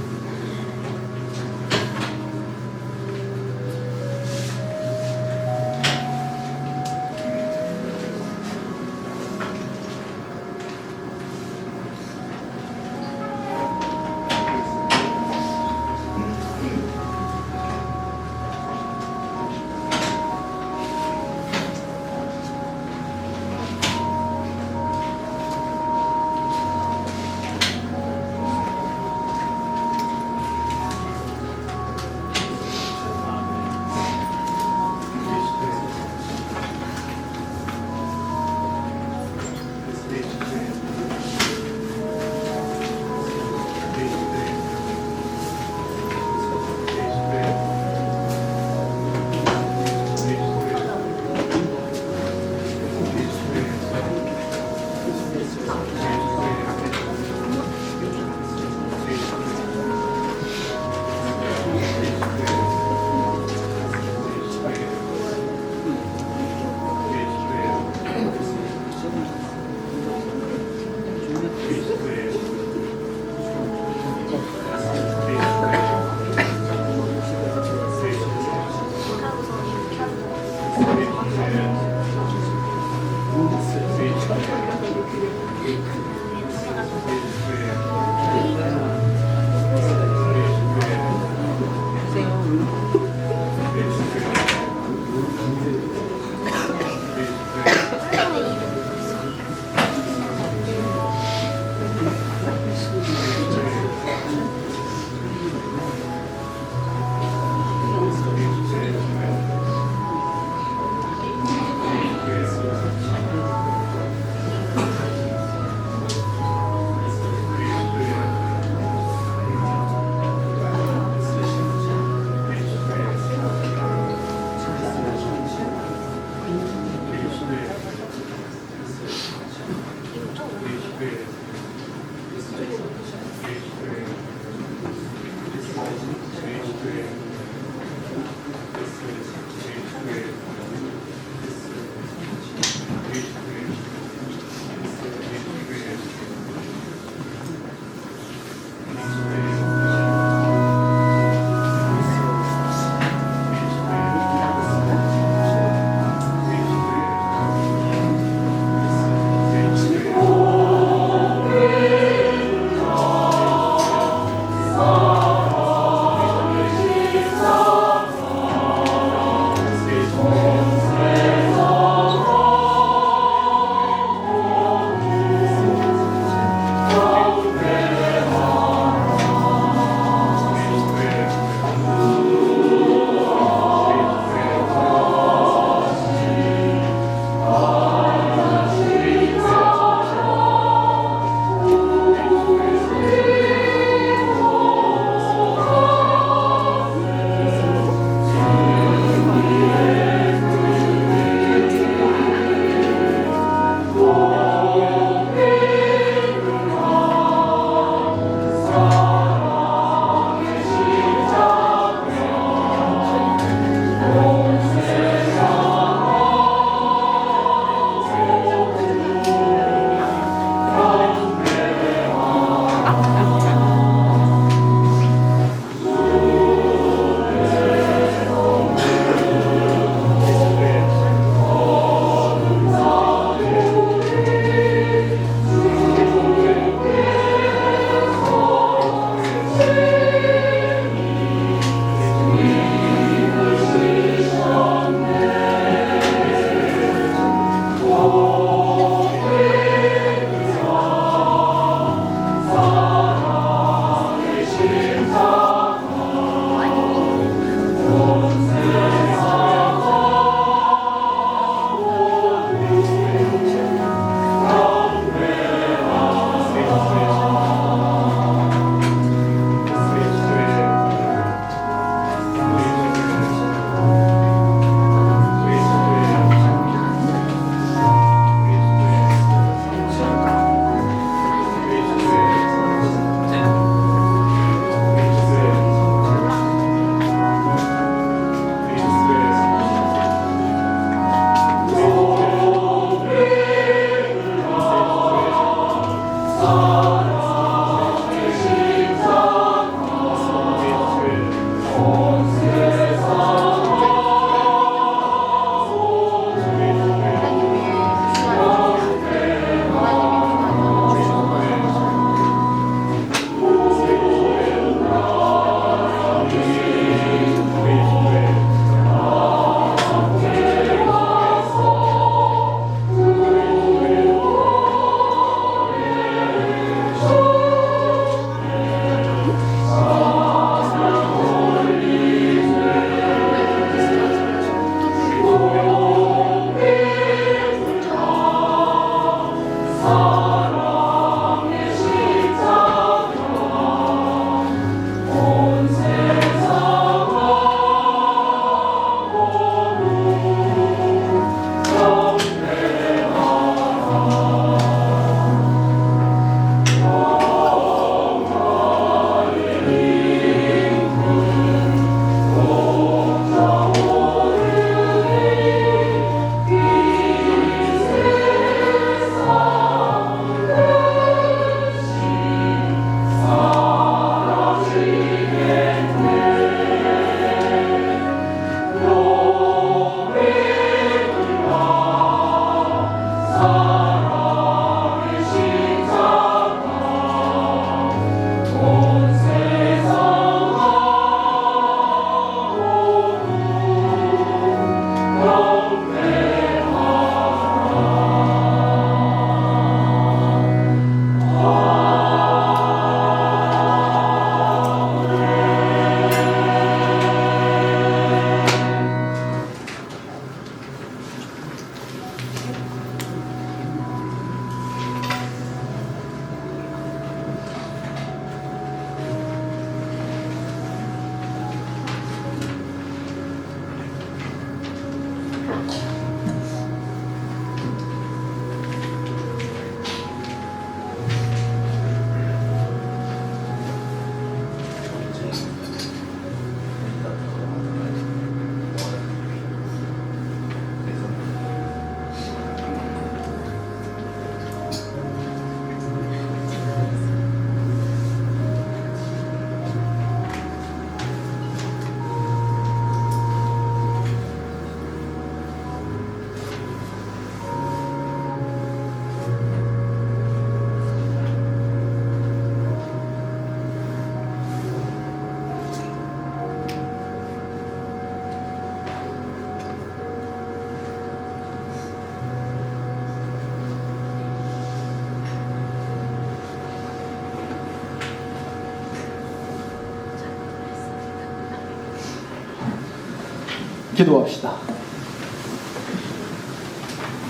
기도합시다.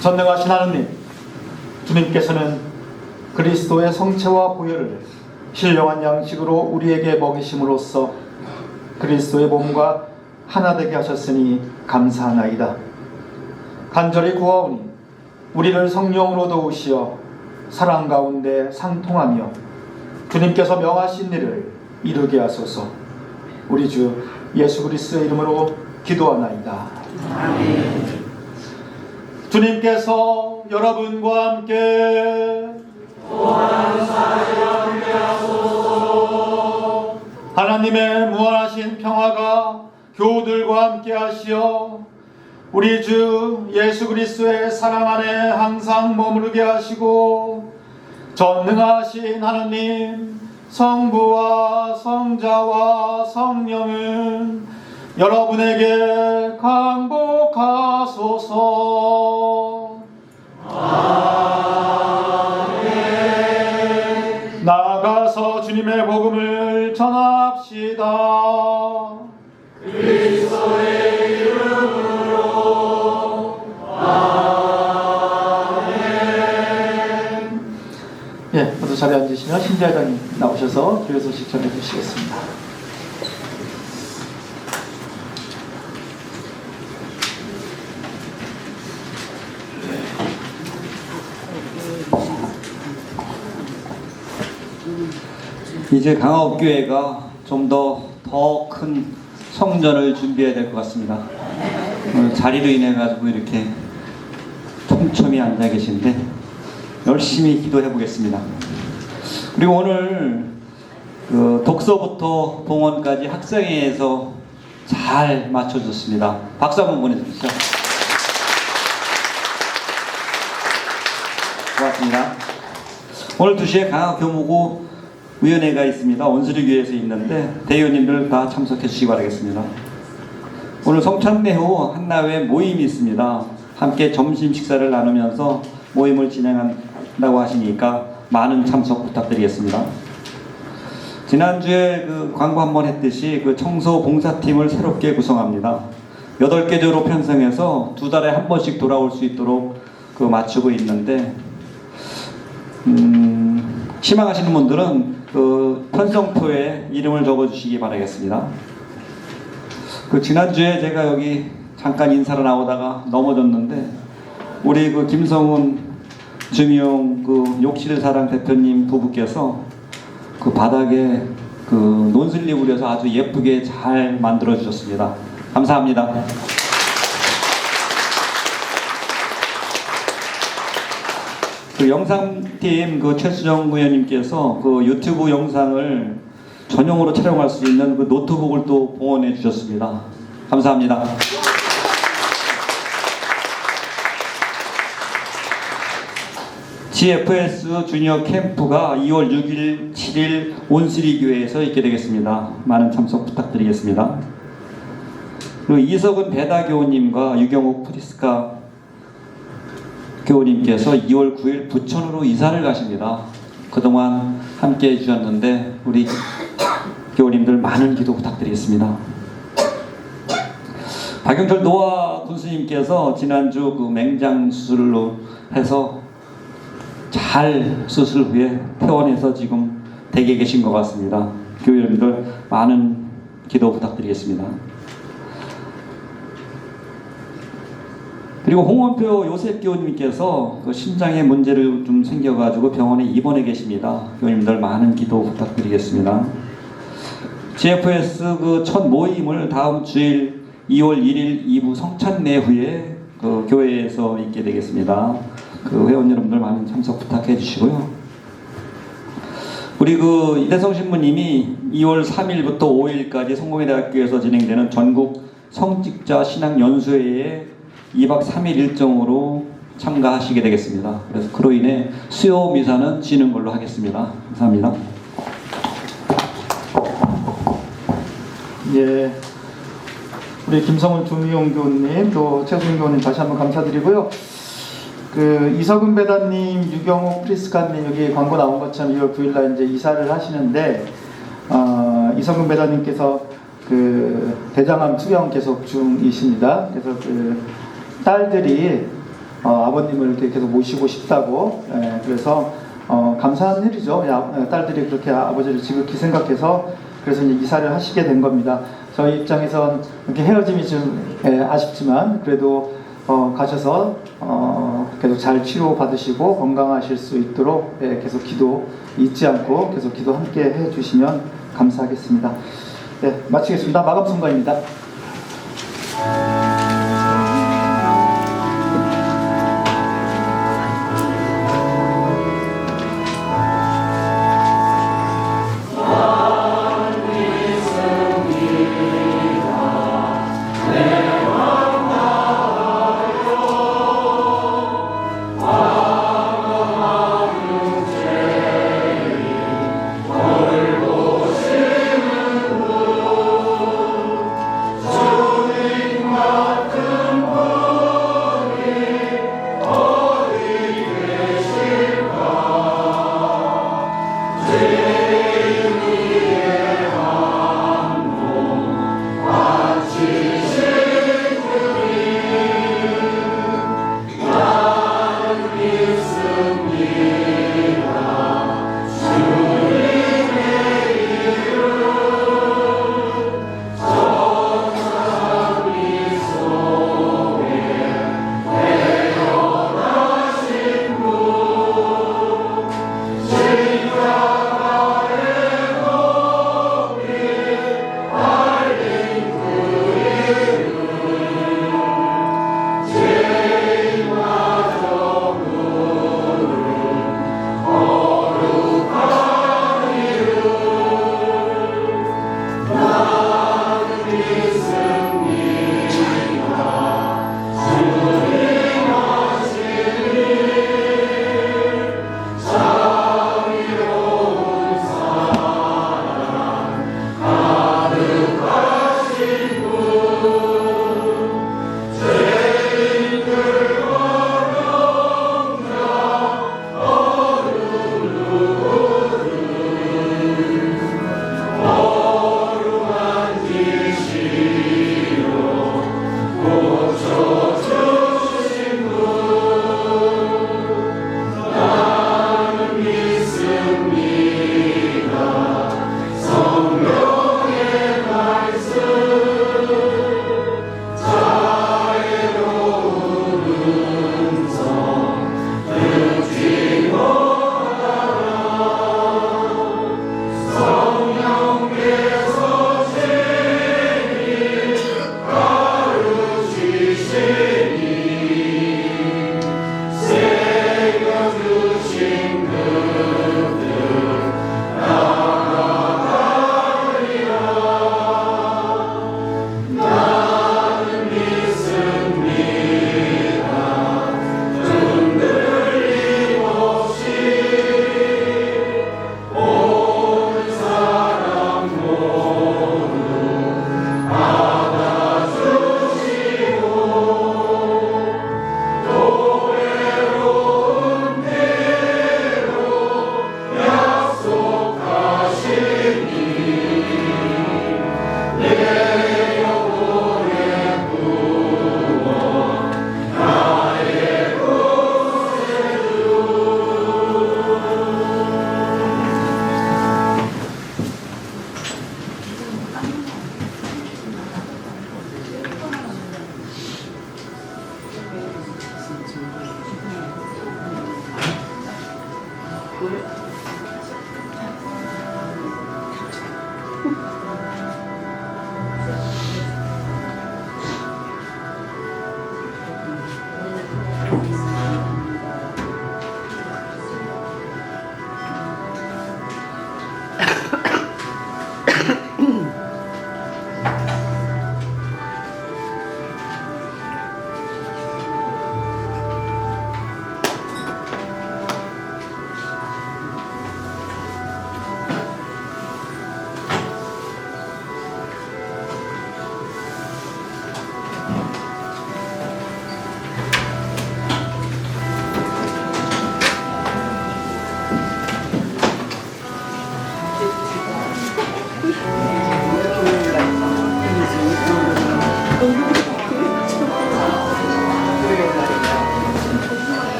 전능하신 하느님, 주님께서는 그리스도의 성체와 보혈을 신령한 양식으로 우리에게 먹이심으로써 그리스도의 몸과 하나 되게 하셨으니 감사하나이다. 간절히 구하오니 우리를 성령으로 도우시어 사랑 가운데 상통하며 주님께서 명하신 일을 이루게 하소서. 우리 주 예수 그리스도의 이름으로 기도하나이다. 아멘. 주님께서 여러분과 함께 하나님의 무한하신 평화가 교우들과 함께 하시어 우리 주 예수 그리스도의 사랑 안에 항상 머무르게 하시고 전능하신 하나님 성부와 성자와 성령은 여러분에게 강복하소서. 아멘. 나아가서 주님의 복음을 전합시다. 그리스도의 이름으로. 아멘. 예, 모두 자리에 앉으시면 신재회장님 나오셔서 교회 소식 전해 주시겠습니다. 이제 강화업교회가 좀 더 큰 성전을 준비해야 될 것 같습니다. 오늘 자리로 인해 가지고 이렇게 촘촘히 앉아 계신데 열심히 기도해 보겠습니다. 그리고 오늘 독서부터 봉헌까지 학생회에서 잘 맞춰줬습니다. 박수 한번 보내주시죠. 고맙습니다. 오늘 2시에 강화교무구 위원회가 있습니다. 원수리교회에서 있는데 대의원님들 다 참석해 주시기 바라겠습니다. 오늘 성찬례 후 한나회 모임이 있습니다. 함께 점심 식사를 나누면서 모임을 진행한다고 하시니까 많은 참석 부탁드리겠습니다. 지난주에 광고 한번 했듯이 청소 봉사팀을 새롭게 구성합니다. 8개 조로 편성해서 2달에 한 번씩 돌아올 수 있도록 맞추고 있는데 희망하시는 분들은 편성표에 이름을 적어주시기 바라겠습니다. 지난주에 제가 여기 잠깐 인사를 나오다가 넘어졌는데 우리 김성훈 주미용 욕실사랑 대표님 부부께서 바닥에 논슬립을 그려서 아주 예쁘게 잘 만들어 주셨습니다. 감사합니다. 영상팀 최수정 의원님께서 유튜브 영상을 전용으로 촬영할 수 있는 노트북을 또 봉헌해 주셨습니다. 감사합니다. GFS 주니어 캠프가 2월 6일, 7일 온수리교회에서 있게 되겠습니다. 많은 참석 부탁드리겠습니다. 그리고 이석은 배다교우님과 유경옥 프리스카 교우님께서 2월 9일 부천으로 이사를 가십니다. 그동안 함께 해주셨는데 우리 교우님들 많은 기도 부탁드리겠습니다. 박영철 노아 군수님께서 지난주 맹장 수술로 해서 잘 수술 후에 퇴원해서 지금 댁에 계신 것 같습니다. 교우님들 많은 기도 부탁드리겠습니다. 그리고 홍원표 요셉 교우님께서 심장에 문제를 좀 생겨가지고 병원에 입원해 계십니다. 교우님들 많은 기도 부탁드리겠습니다. GFS 첫 모임을 다음 주일 2월 1일 2부 성찬례 후에 교회에서 있게 되겠습니다. 회원 여러분들 많은 참석 부탁해 주시고요. 우리 이대성 신부님이 2월 3일부터 5일까지 성공회대학교에서 진행되는 전국 성직자 신앙 연수회에 2박 3일 일정으로 참가하시게 되겠습니다. 그래서 그로 인해 수요 미사는 지는 걸로 하겠습니다. 감사합니다. 예, 우리 김성훈 주미용 교우님 또 최수인 교우님 다시 한번 감사드리고요. 이석은 배다님, 유경옥 프리스카님 여기 광고 나온 것처럼 2월 9일날 이제 이사를 하시는데 이석은 배다님께서 대장암 투병 계속 중이십니다. 그래서 딸들이 아버님을 이렇게 계속 모시고 싶다고, 그래서 감사한 일이죠. 딸들이 그렇게 아버지를 지극히 생각해서 그래서 이제 이사를 하시게 된 겁니다. 저희 입장에선 이렇게 헤어짐이 좀 아쉽지만 그래도 가셔서 계속 잘 치료 받으시고 건강하실 수 있도록 계속 기도 잊지 않고 계속 기도 함께 해주시면 감사하겠습니다. 네, 마치겠습니다. 마감 순간입니다. 주님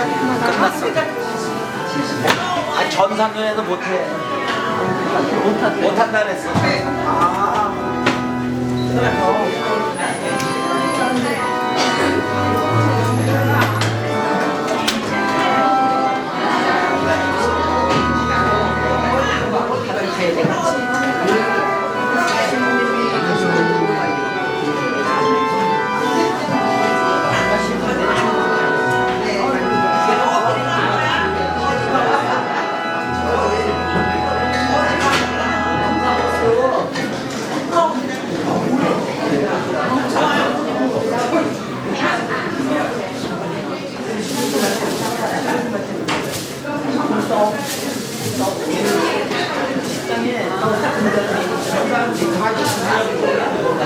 끝났어. 아니 전산전에도 못해. 못한다 그랬어.